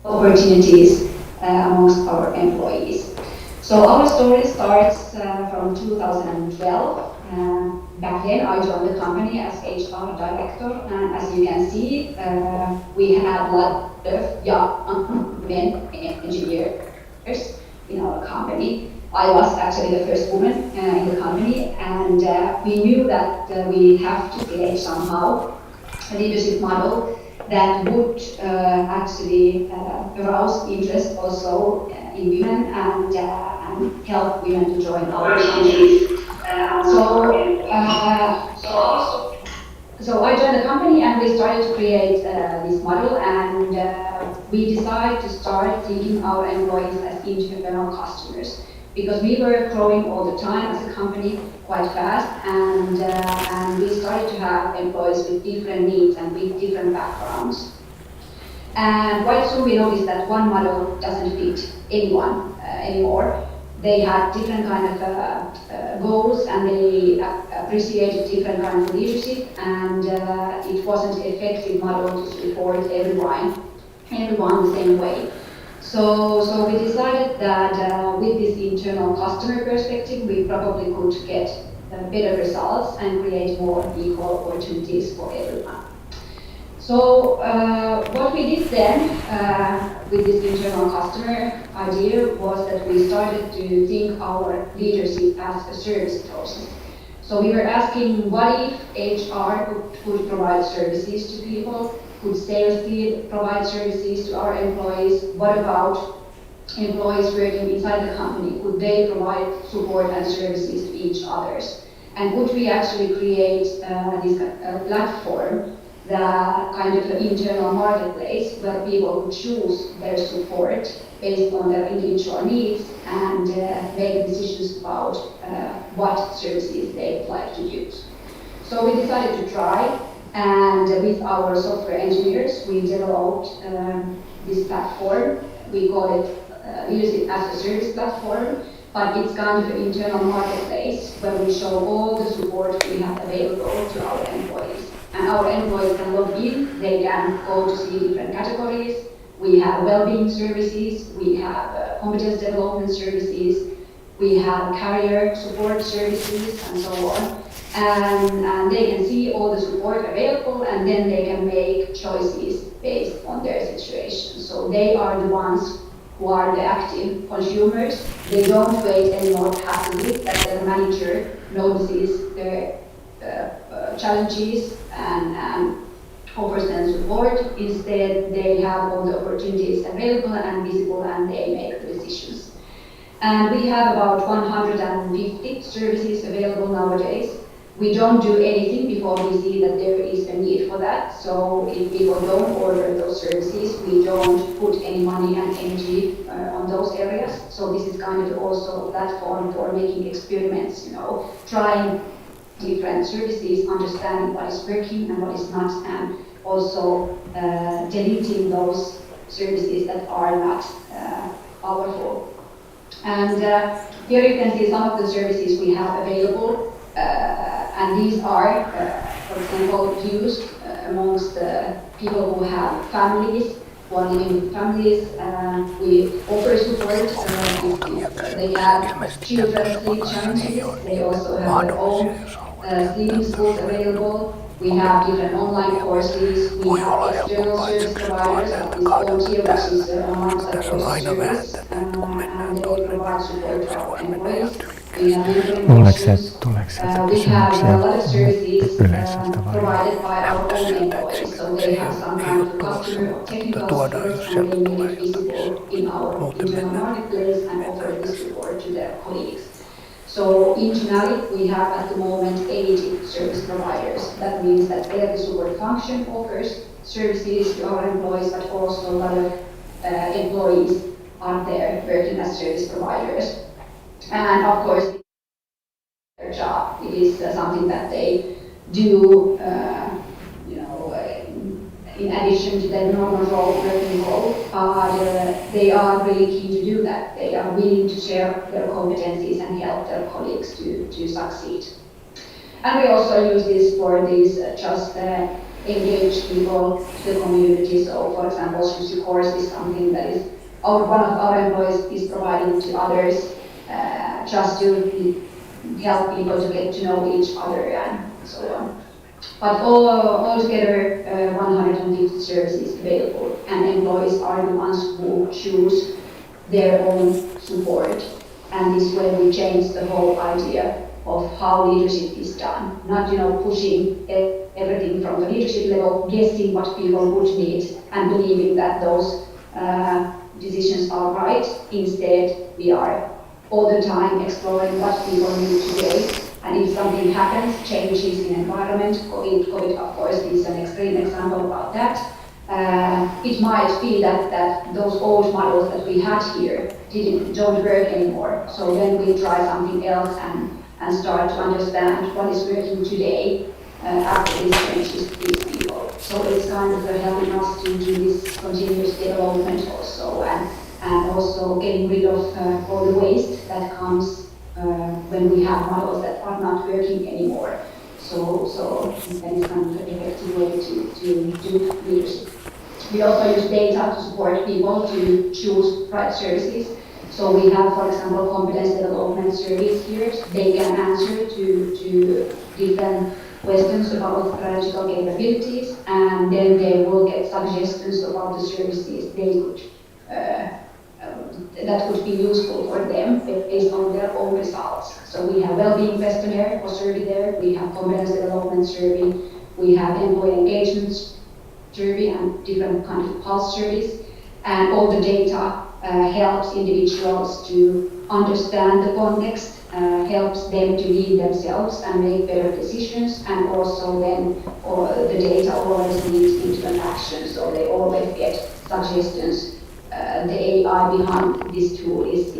Opportunities amongst our employees. So our story starts from 2012. Back then I joined the company as HR director, and as you can see, we had a lot of young men engineers in our company. I was actually the first woman in the company, and we knew that we have to create somehow a leadership model that would actually arouse interest also in women and help women to join our company. So I joined the company and we started to create this model, and we decided to start thinking our employees as internal customers, because we were growing all the time as a company quite fast, and we started to have employees with different needs and with different backgrounds. And quite soon we noticed that one model doesn't fit anyone anymore. They had different kind of goals, and they appreciated different kind of leadership, and it wasn't an effective model to support everyone the same way. So we decided that with this internal customer perspective, we probably could get better results and create more equal opportunities for everyone. So what we did then with this internal customer idea was that we started to think our leadership as a service process. So we were asking, what if HR could provide services to people? Could sales team provide services to our employees? What about employees working inside the company? Could they provide support and services to each others? And could we actually create this platform the kind of internal marketplace where people could choose their support based on their individual needs and make decisions about what services they would like to use. So we decided to try, and with our software engineers, we developed this platform. We call it Leadership as a Service platform, but it's kind of an internal marketplace where we show all the support we have available to our employees. And our employees can log in, they can go to see different categories. We have well-being services, we have competence development services, we have career support services, and so on. And they can see all the support available, and then they can make choices based on their situation. So they are the ones who are the active consumers. They don't wait anymore passively that their manager notices their challenges and offers them support. Instead, they have all the opportunities available and visible, and they make the decisions. And we have about 150 services available nowadays. We don't do anything before we see that there is a need for that. So if people don't order those services, we don't put any money and energy on those areas. So this is kind of also a platform for making experiments, trying different services, understanding what is working and what is not, and also deleting those services that are not powerful. And here you can see some of the services we have available. And these are, for example, used amongst people who have families, who are living with families. We offer support if they have children sleep challenges. They also have their own sleeping schools available. We have different online courses. We have external service providers like this Volunteer, which is an online support service, and they provide support to our employees. We have mentoring courses. We have a lot of services provided by our own employees, so they have some kind of customer or technical skills, and they make it visible in our internal marketplace and offer this support to their colleagues. So in Finland, we have at the moment 80 service providers. That means that every support function offers services to our employees, but also a lot of employees are there working as service providers. And of course, their job, it is something that they do, in addition to their normal working role, they are really keen to do that. They are willing to share their competencies and help their colleagues to succeed. And we also use this for these just engaged people to the community. So, for example, Sushi course is something that is one of our employees is providing to others just to help people to get to know each other and so on. But altogether, 150 services available, and employees are the ones who choose their own support. And this way we change the whole idea of how leadership is done. Not pushing everything from the leadership level, guessing what people would need and believing that those decisions are right. Instead, we are all the time exploring what people need today. And if something happens, changes in environment, COVID of course is an extreme example about that. It might be that those old models that we had here don't work anymore. So then we try something else and start to understand what is working today after these changes to these people. So it's kind of helping us to do this continuous development also, and also getting rid of all the waste that comes when we have models that are not working anymore. So that is kind of an effective way to do leadership. We also use data to support people to choose right services. So we have, for example, competence development surveys here. They can answer to different questions about pedagogical capabilities, and then they will get suggestions about the services they could that would be useful for them based on their own results. So we have well-being questionnaire or survey there, we have competence development survey, we have employee engagement survey and different kind of pulse surveys, and all the data helps individuals to understand the context helps them to lead themselves and make better decisions, and also then the data always leads into an action, so they always get suggestions. The AI behind this tool is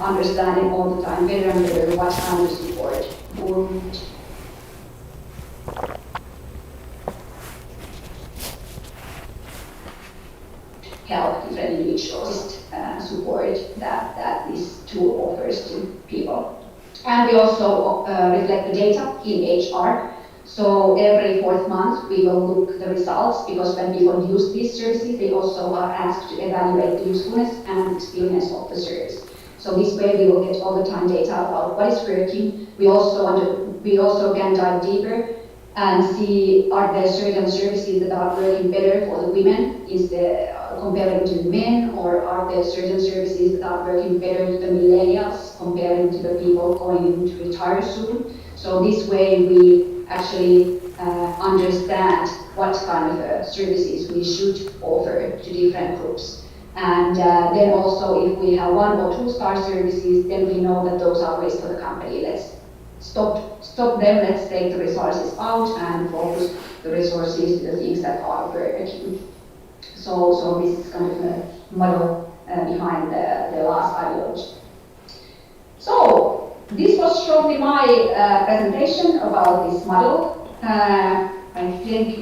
understanding all the time better and better what kind of support would help different individuals support that this tool offers to people. And we also reflect the data in HR. So every 4th month we will look at the results, because when people use these services, they also are asked to evaluate the usefulness and experience of the service. So this way we will get all the time data about what is working. We also can dive deeper and see, are there certain services that are working better for the women comparing to men, or are there certain services that are working better to the millennials comparing to the people going into retire soon. So this way we actually understand what kind of services we should offer to different groups. And then also if we have 1 or 2-star services, then we know that those are waste for the company. Let's stop them, let's take the resources out and focus the resources to the things that are working. So this is kind of a model behind the last ideology. So this was shortly my presentation about this model. I think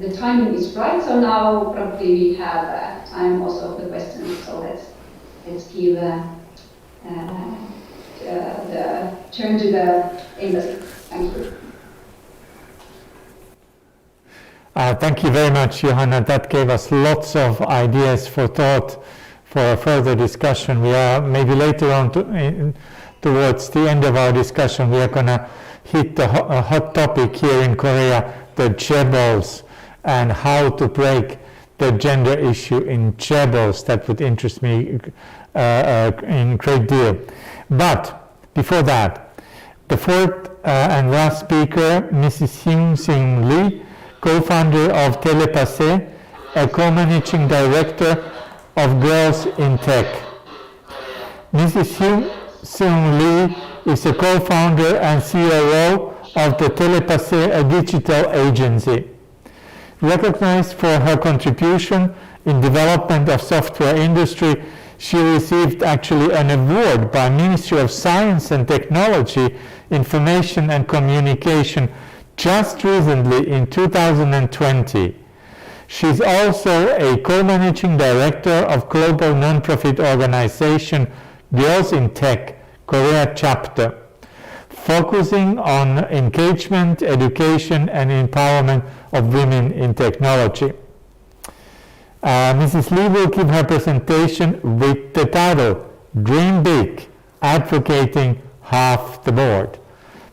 the timing is right, so now probably we have time also for the questions. So let's give the turn to the embassy. Thank you. Thank you very much, Johanna. That gave us lots of ideas for thought for a further discussion. We are maybe later on towards the end of our discussion, we are going to hit the hot topic here in Korea, the chaebols, and how to break the gender issue in chaebols. That would interest me in great deal. But before that, the 4th and last speaker, Mrs. Hyun Seung Lee, co-founder of Telepassé, a co-managing director of Girls in Tech. Mrs. Hyun Seung Lee is a co-founder and COO of the Telepassé, a digital agency. Recognized for her contribution in development of software industry, she received actually an award by Ministry of Science and Technology, Information and Communication just recently in 2020. She's also a co-managing director of global non-profit organization Girls in Tech, Korea chapter, focusing on engagement, education and empowerment of women in technology. Mrs. Lee will give her presentation with the title, Dream Big, Advocating Half the Board.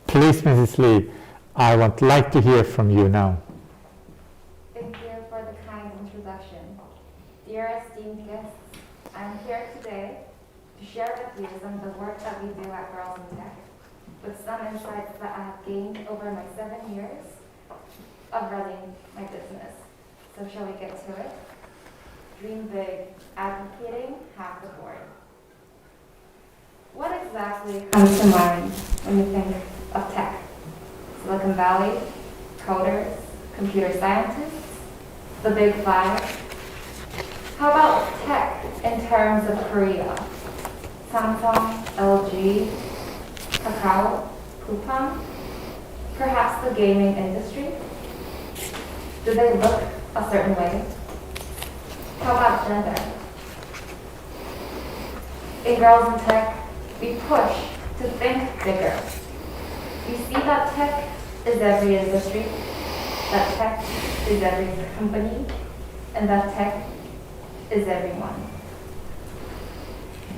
Please, Mrs. Lee, I would like to hear from you now. Thank you for the kind introduction. Dear esteemed guests, I'm here today to share with you some of the work that we do at Girls in Tech, with some insights that I have gained over my 7 years of running my business. So shall we get to it? Dream big, advocating half the board. What exactly comes to mind when you think of tech? Silicon Valley, coders, computer scientists, the big 5. How about tech in terms of Korea? Samsung, LG, Kakao, Coupang, perhaps the gaming industry? Do they look a certain way? How about gender? In Girls in Tech, we push to think bigger. We see that tech is every industry, that tech is every company, and that tech is everyone.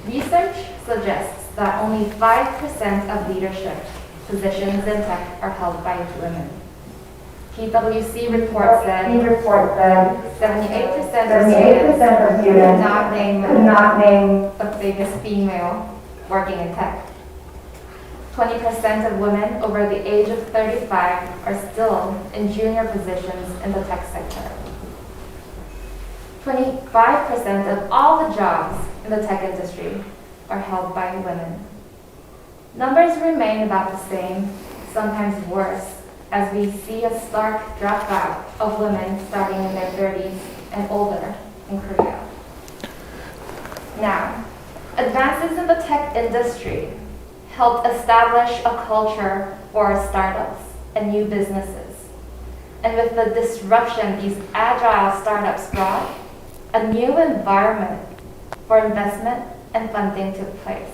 Research suggests that only 5% of leadership positions in tech are held by women. PwC report said 78% of students could not name the biggest female working in tech. 20% of women over the age of 35 are still in junior positions in the tech sector. 25% of all the jobs in the tech industry are held by women. Numbers remain about the same, sometimes worse, as we see a stark dropout of women starting in their 30s and older in Korea. Now, advances in the tech industry helped establish a culture for startups and new businesses. And with the disruption these agile startups brought, a new environment for investment and funding took place.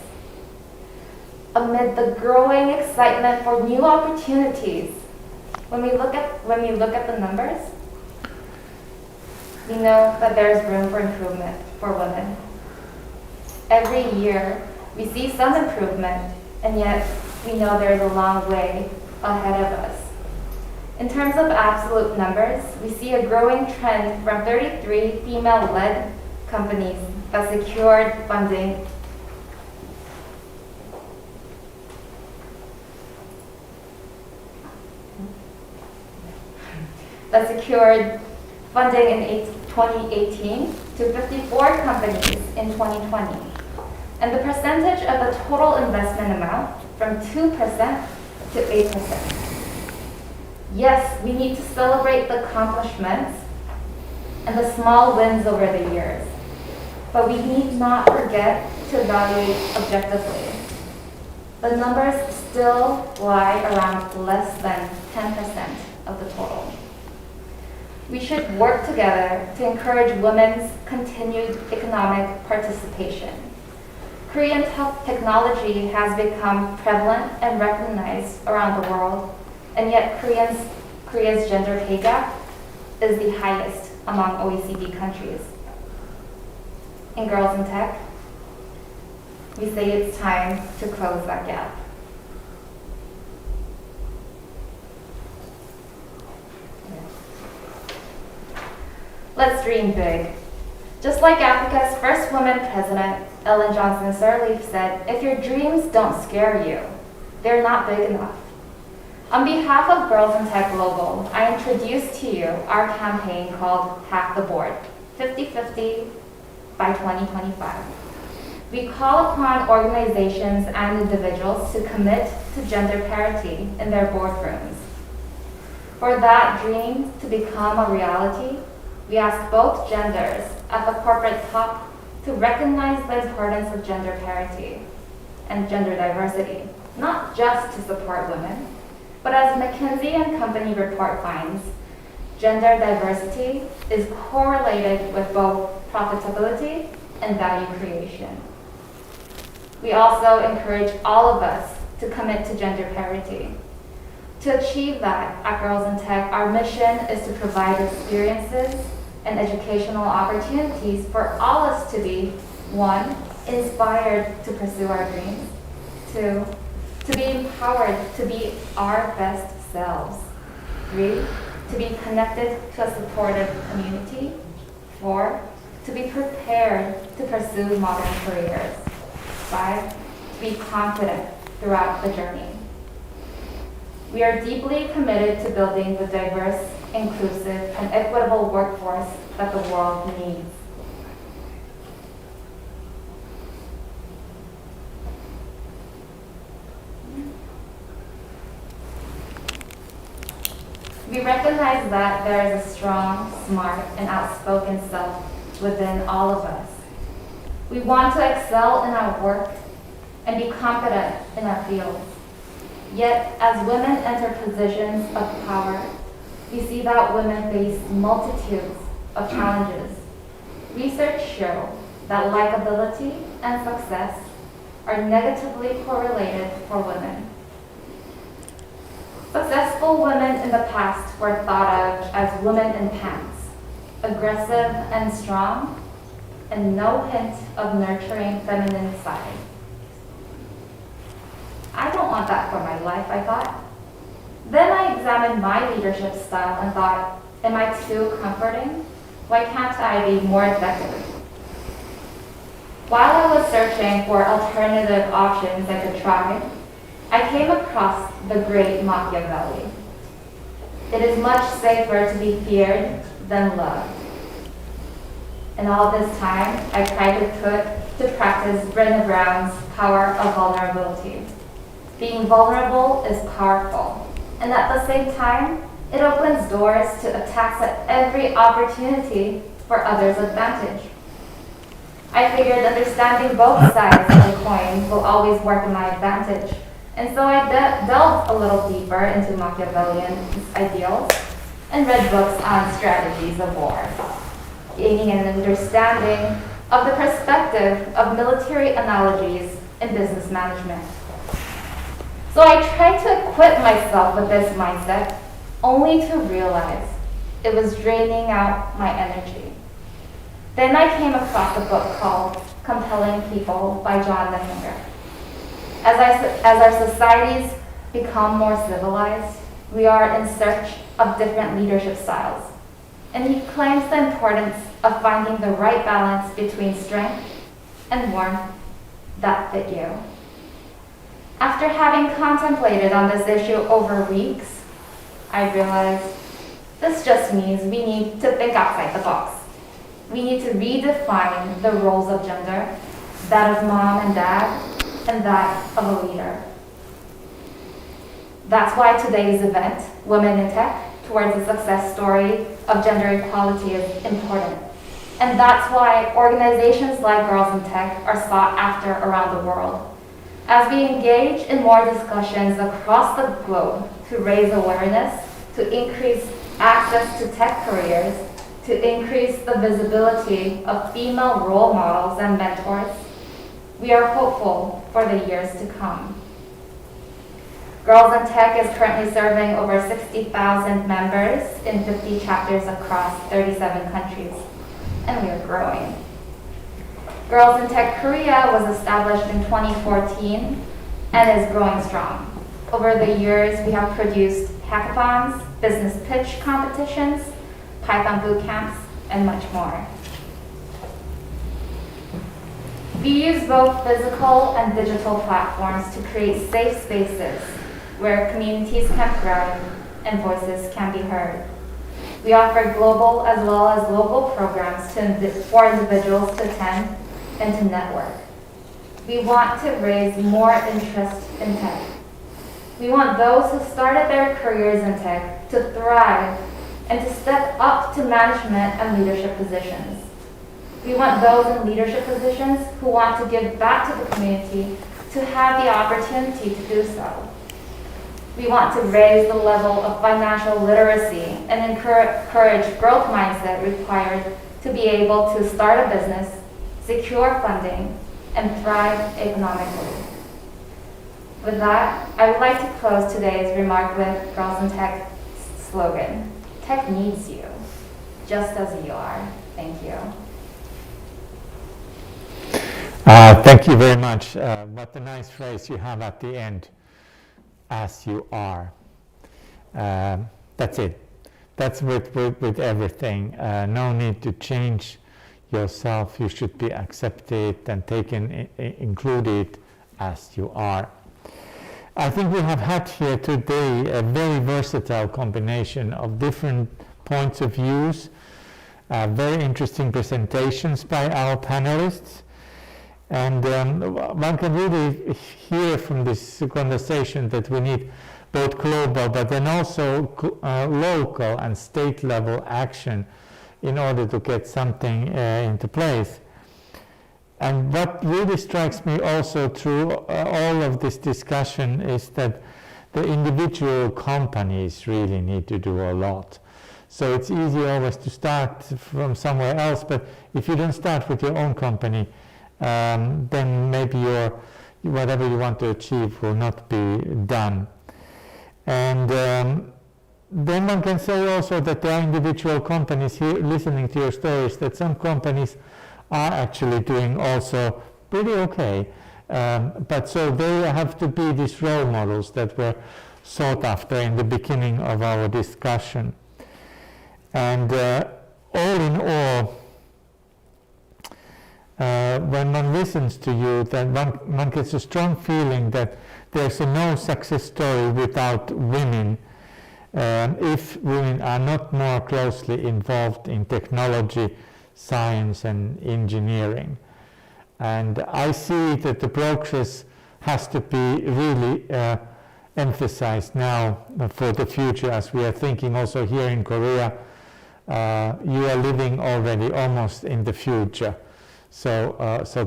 Amid the growing excitement for new opportunities, when we look at the numbers, we know that there's room for improvement for women. Every year, we see some improvement, and yet we know there's a long way ahead of us. In terms of absolute numbers, we see a growing trend from 33 female-led companies that secured funding in 2018 to 54 companies in 2020. And the percentage of the total investment amount from 2% to 8%. Yes, we need to celebrate the accomplishments and the small wins over the years, but we need not forget to evaluate objectively. The numbers still lie around less than 10% of the total. We should work together to encourage women's continued economic participation. Korean technology has become prevalent and recognized around the world, and yet Korea's gender pay gap is the highest among OECD countries. In Girls in Tech, we say it's time to close that gap. Let's dream big. Just like Africa's first woman president, Ellen Johnson Sirleaf, said, if your dreams don't scare you, they're not big enough. On behalf of Girls in Tech Global, I introduce to you our campaign called Hack the Board, 50-50 by 2025. We call upon organizations and individuals to commit to gender parity in their boardrooms. For that dream to become a reality, we ask both genders at the corporate top to recognize the importance of gender parity and gender diversity, not just to support women, but as McKinsey and Company report finds, gender diversity is correlated with both profitability and value creation. We also encourage all of us to commit to gender parity. To achieve that, at Girls in Tech, our mission is to provide experiences and educational opportunities for all us to be, 1, inspired to pursue our dreams, 2, to be empowered to be our best selves, 3, to be connected to a supportive community, 4, to be prepared to pursue modern careers, 5, to be confident throughout the journey. We are deeply committed to building the diverse, inclusive, and equitable workforce that the world needs. We recognize that there is a strong, smart, and outspoken self within all of us. We want to excel in our work and be confident in our fields. Yet, as women enter positions of power, we see that women face multitudes of challenges. Research shows that likability and success are negatively correlated for women. Successful women in the past were thought of as women in pants, aggressive and strong, and no hint of nurturing feminine side. I don't want that for my life, I thought. Then I examined my leadership style and thought, am I too comforting? Why can't I be more effective? While I was searching for alternative options I could try, I came across the great Machiavelli. It is much safer to be feared than loved. And all this time, I tried to put to practice Brené Brown's power of vulnerability. Being vulnerable is powerful, and at the same time, it opens doors to attacks at every opportunity for others' advantage. I figured understanding both sides of the coin will always work in my advantage, and so I delved a little deeper into Machiavellian's ideals and read books on strategies of war, gaining an understanding of the perspective of military analogies in business management. So I tried to equip myself with this mindset, only to realize it was draining out my energy. Then I came across a book called Compelling People by John Nessinger. As our societies become more civilized, we are in search of different leadership styles. And he claims the importance of finding the right balance between strength and warmth that fit you. After having contemplated on this issue over weeks, I realized this just means we need to think outside the box. We need to redefine the roles of gender, that of mom and dad, and that of a leader. That's why today's event, Women in Tech, towards a success story of gender equality is important. And that's why organizations like Girls in Tech are sought after around the world. As we engage in more discussions across the globe to raise awareness, to increase access to tech careers, to increase the visibility of female role models and mentors, we are hopeful for the years to come. Girls in Tech is currently serving over 60,000 members in 50 chapters across 37 countries, and we are growing. Girls in Tech Korea was established in 2014 and is growing strong. Over the years, we have produced hackathons, business pitch competitions, Python boot camps, and much more. We use both physical and digital platforms to create safe spaces where communities can thrive and voices can be heard. We offer global as well as local programs for individuals to attend and to network. We want to raise more interest in tech. We want those who started their careers in tech to thrive and to step up to management and leadership positions. We want those in leadership positions who want to give back to the community to have the opportunity to do so. We want to raise the level of financial literacy and encourage growth mindset required to be able to start a business, secure funding, and thrive economically. With that, I would like to close today's remark with Girls in Tech slogan, "Tech needs you, just as you are." Thank you. Thank you very much. What a nice phrase you have at the end, "as you are." That's it. That's with everything. No need to change yourself. You should be accepted and taken, included as you are. I think we have had here today a very versatile combination of different points of views, very interesting presentations by our panelists. And one can really hear from this conversation that we need both global but then also local and state level action in order to get something into place. And what really strikes me also through all of this discussion is that the individual companies really need to do a lot. So it's easy always to start from somewhere else, but if you don't start with your own company, then maybe whatever you want to achieve will not be done. And then one can say also that there are individual companies here listening to your stories, that some companies are actually doing also pretty okay. But so they have to be these role models that were sought after in the beginning of our discussion. And all in all, when one listens to you, then one gets a strong feeling that there's no success story without women if women are not more closely involved in technology, science and engineering. And I see that the progress has to be really emphasized now for the future, as we are thinking also here in Korea. You are living already almost in the future, so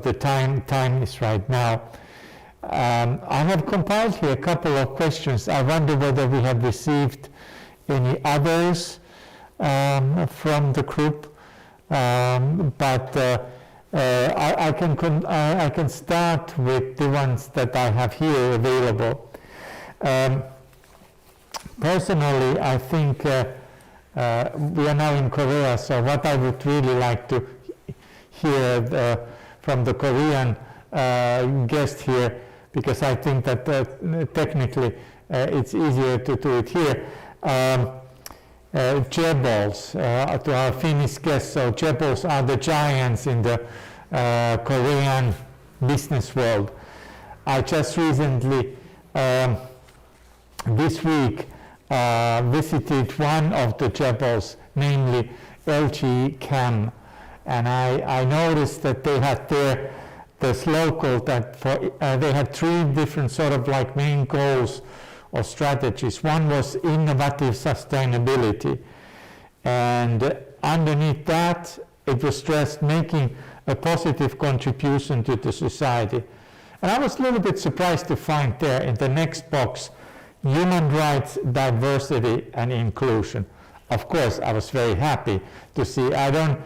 the time is right now. I have compiled here a couple of questions. I wonder whether we have received any others from the group, but I can start with the ones that I have here available. Personally, I think we are now in Korea, so what I would really like to hear from the Korean guest here, because I think that technically it's easier to do it here. Chaebols, to our Finnish guests. So chaebols are the giants in the Korean business world. I just recently, this week, visited one of the chaebols, namely LG Chem, and I noticed that they had this local that they had 3 different sort of like main goals or strategies. One was innovative sustainability, and underneath that it was stressed making a positive contribution to the society. And I was a little bit surprised to find there in the next box human rights, diversity and inclusion. Of course, I was very happy to see. I don't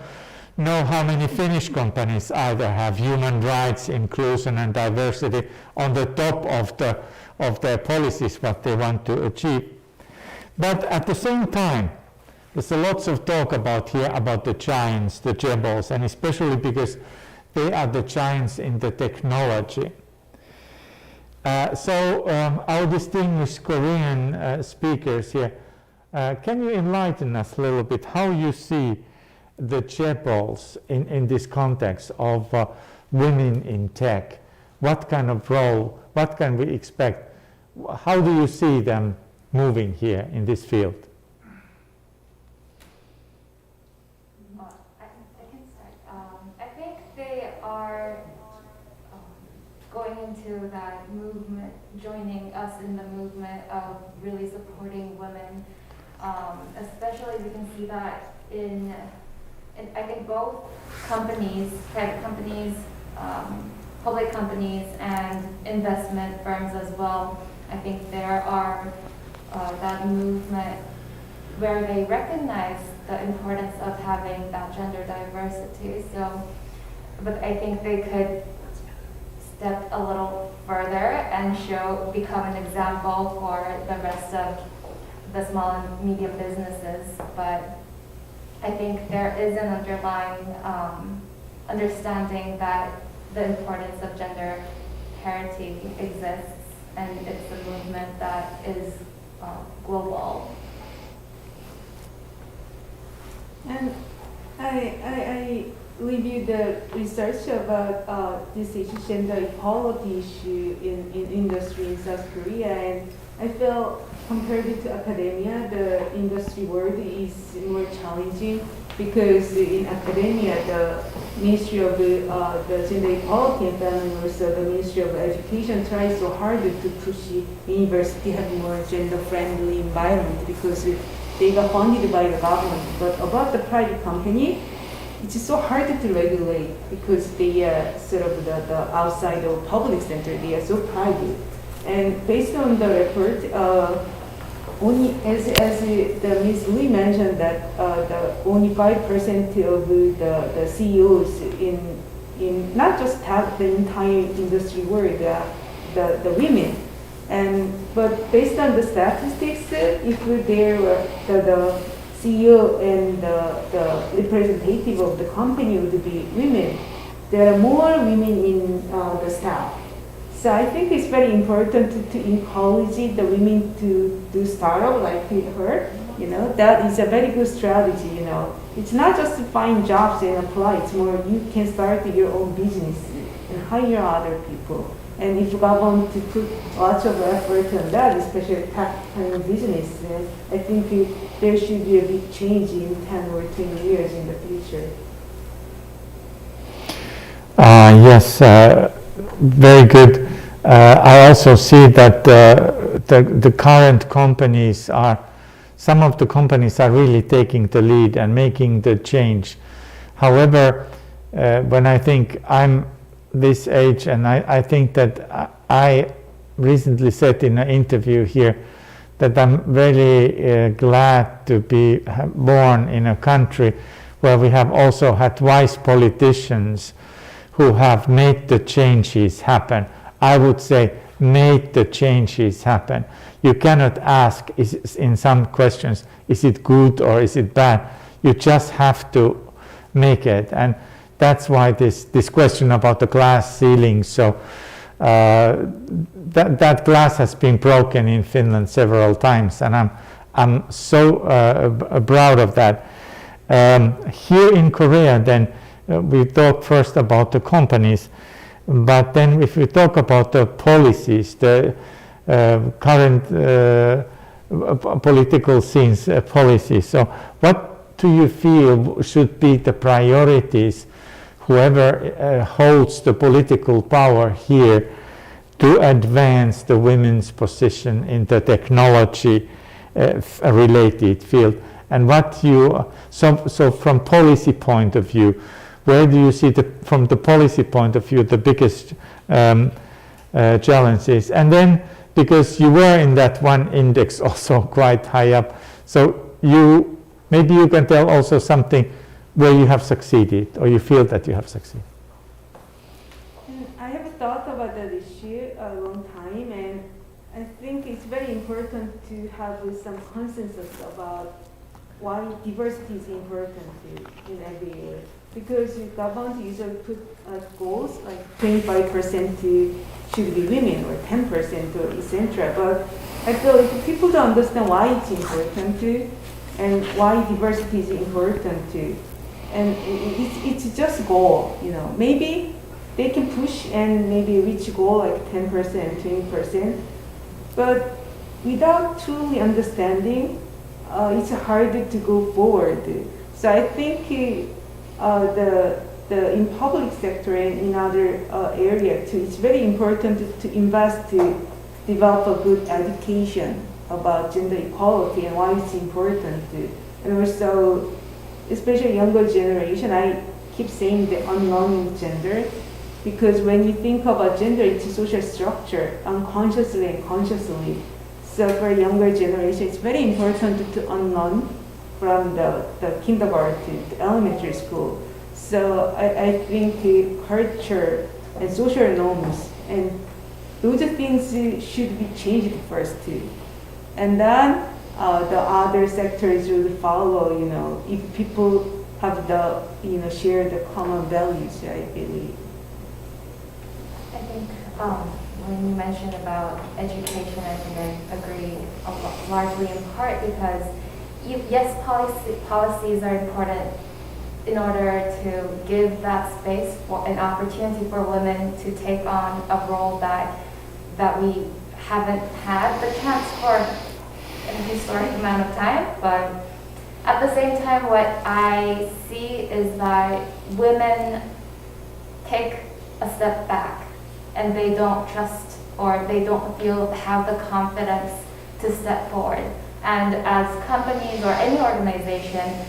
know how many Finnish companies either have human rights, inclusion and diversity on the top of their policies, what they want to achieve. But at the same time, there's a lots of talk about here about the giants, the chaebols, and especially because they are the giants in the technology. So our distinguished Korean speakers here, can you enlighten us a little bit how you see the chaebols in this context of women in tech? What kind of role, what can we expect? How do you see them moving here in this field? I can start. I think they are going into that movement, joining us in the movement of really supporting women. Especially we can see that in I think both companies, private companies, public companies, and investment firms as well. I think there are that movement where they recognize the importance of having that gender diversity. So, but I think they could step a little further and become an example for the rest of the small and medium businesses. But I think there is an underlying understanding that the importance of gender parity exists, and it's a movement that is global. And I reviewed the research about this issue, gender equality issue in industry in South Korea, and I feel compared to academia, the industry world is more challenging because in academia, the Ministry of the Gender Equality and Family, also the Ministry of Education tries so hard to push university have more gender-friendly environment because they got funded by the government. But about the private company, it's so hard to regulate because they are sort of the outside of public center. They are so private. And based on the report, only as the Ms. Lee mentioned that only 5% of the CEOs in not just the entire industry world, the women. But based on the statistics, if there were the CEO and the representative of the company would be women, there are more women in the staff. So I think it's very important to encourage the women to do startup like with her. That is a very good strategy. It's not just to find jobs and apply. It's more you can start your own business and hire other people. And if government to put lots of effort on that, especially tech kind of business, I think there should be a big change in 10 or 20 years in the future. Yes, very good I also see that the current companies some of the companies are really taking the lead and making the change. However, when I think I'm this age, and I think that I recently said in an interview here that I'm really glad to be born in a country where we have also had wise politicians who have made the changes happen. I would say made the changes happen. You cannot ask in some questions, is it good or is it bad? You just have to make it. And that's why this question about the glass ceiling, so that glass has been broken in Finland several times, and I'm so proud of that. Here in Korea, then, we talk first about the companies, but then if we talk about the policies, the current political scenes, policies, so what do you feel should be the priorities, whoever holds the political power here, to advance the women's position in the technology related field? And what so from policy point of view, where do you see from the policy point of view the biggest challenges? And then, because you were in that one index also quite high up, so maybe you can tell also something where you have succeeded, or you feel that you have succeeded. I have thought about that issue a long time, and I think it's very important to have some consensus about why diversity is important in every area. Because government usually put goals like 25% should be women or 10% or etc. But I feel if people don't understand why it's important and why diversity is important and it's just goal, maybe they can push and maybe reach goal like 10%, 20%, but without truly understanding, it's harder to go forward. So I think the in public sector and in other area too, it's very important to invest to develop a good education about gender equality and why it's important. And also, especially younger generation, I keep saying the unknown gender, because when you think about gender, it's a social structure, unconsciously and consciously. So for younger generation, it's very important to unlearn from the kindergarten to elementary school. So I think culture and social norms and those things should be changed first too. And then the other sectors will follow, if people have share the common values, I believe. I think when you mentioned about education, I think I agree largely in part because yes, policies are important in order to give that space for an opportunity for women to take on a role that we haven't had the chance for a historic amount of time. But at the same time, what I see is that women take a step back and they don't trust or they don't have the confidence to step forward. And as companies or any organization,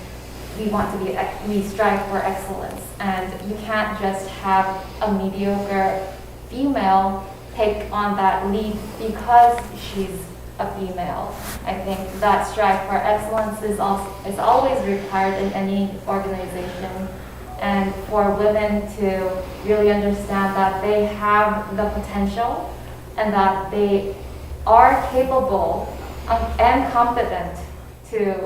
we strive for excellence. And you can't just have a mediocre female take on that lead because she's a female. I think that strive for excellence is always required in any organization. And for women to really understand that they have the potential and that they are capable and competent to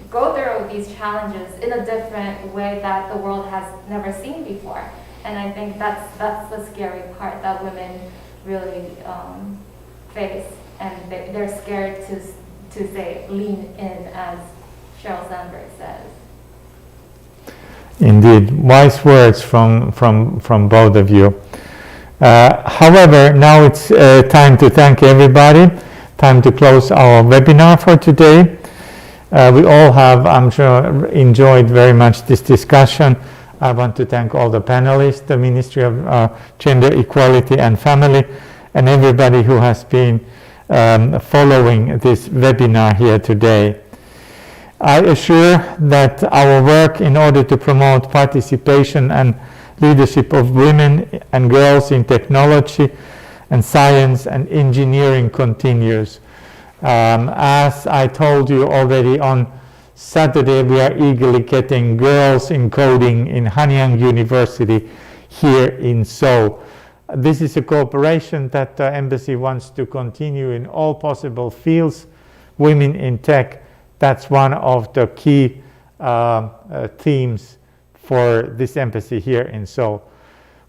go through these challenges in a different way that the world has never seen before. And I think that's the scary part that women really face, and they're scared to say lean in, as Sheryl Sandberg says. Indeed, wise words from both of you. However, now it's time to thank everybody. Time to close our webinar for today. We all have, I'm sure, enjoyed very much this discussion. I want to thank all the panelists, the Ministry of Gender Equality and Family, and everybody who has been following this webinar here today. I assure that our work in order to promote participation and leadership of women and girls in technology and science and engineering continues. As I told you already on Saturday, we are eagerly getting girls in coding in Hanyang University here in Seoul. This is a cooperation that the Embassy wants to continue in all possible fields. Women in tech, that's one of the key themes for this Embassy here in Seoul.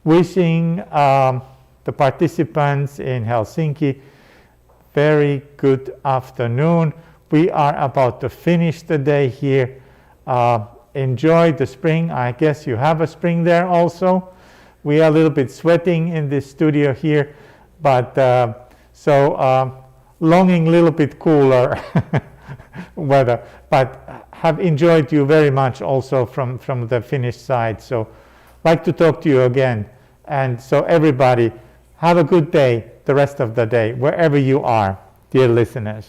Wishing the participants in Helsinki very good afternoon. We are about to finish the day here. Enjoy the spring. I guess you have a spring there also. We are a little bit sweating in this studio here, but longing a little bit cooler weather. But have enjoyed you very much also from the Finnish side. So like to talk to you again. And so everybody, have a good day the rest of the day, wherever you are, dear listeners.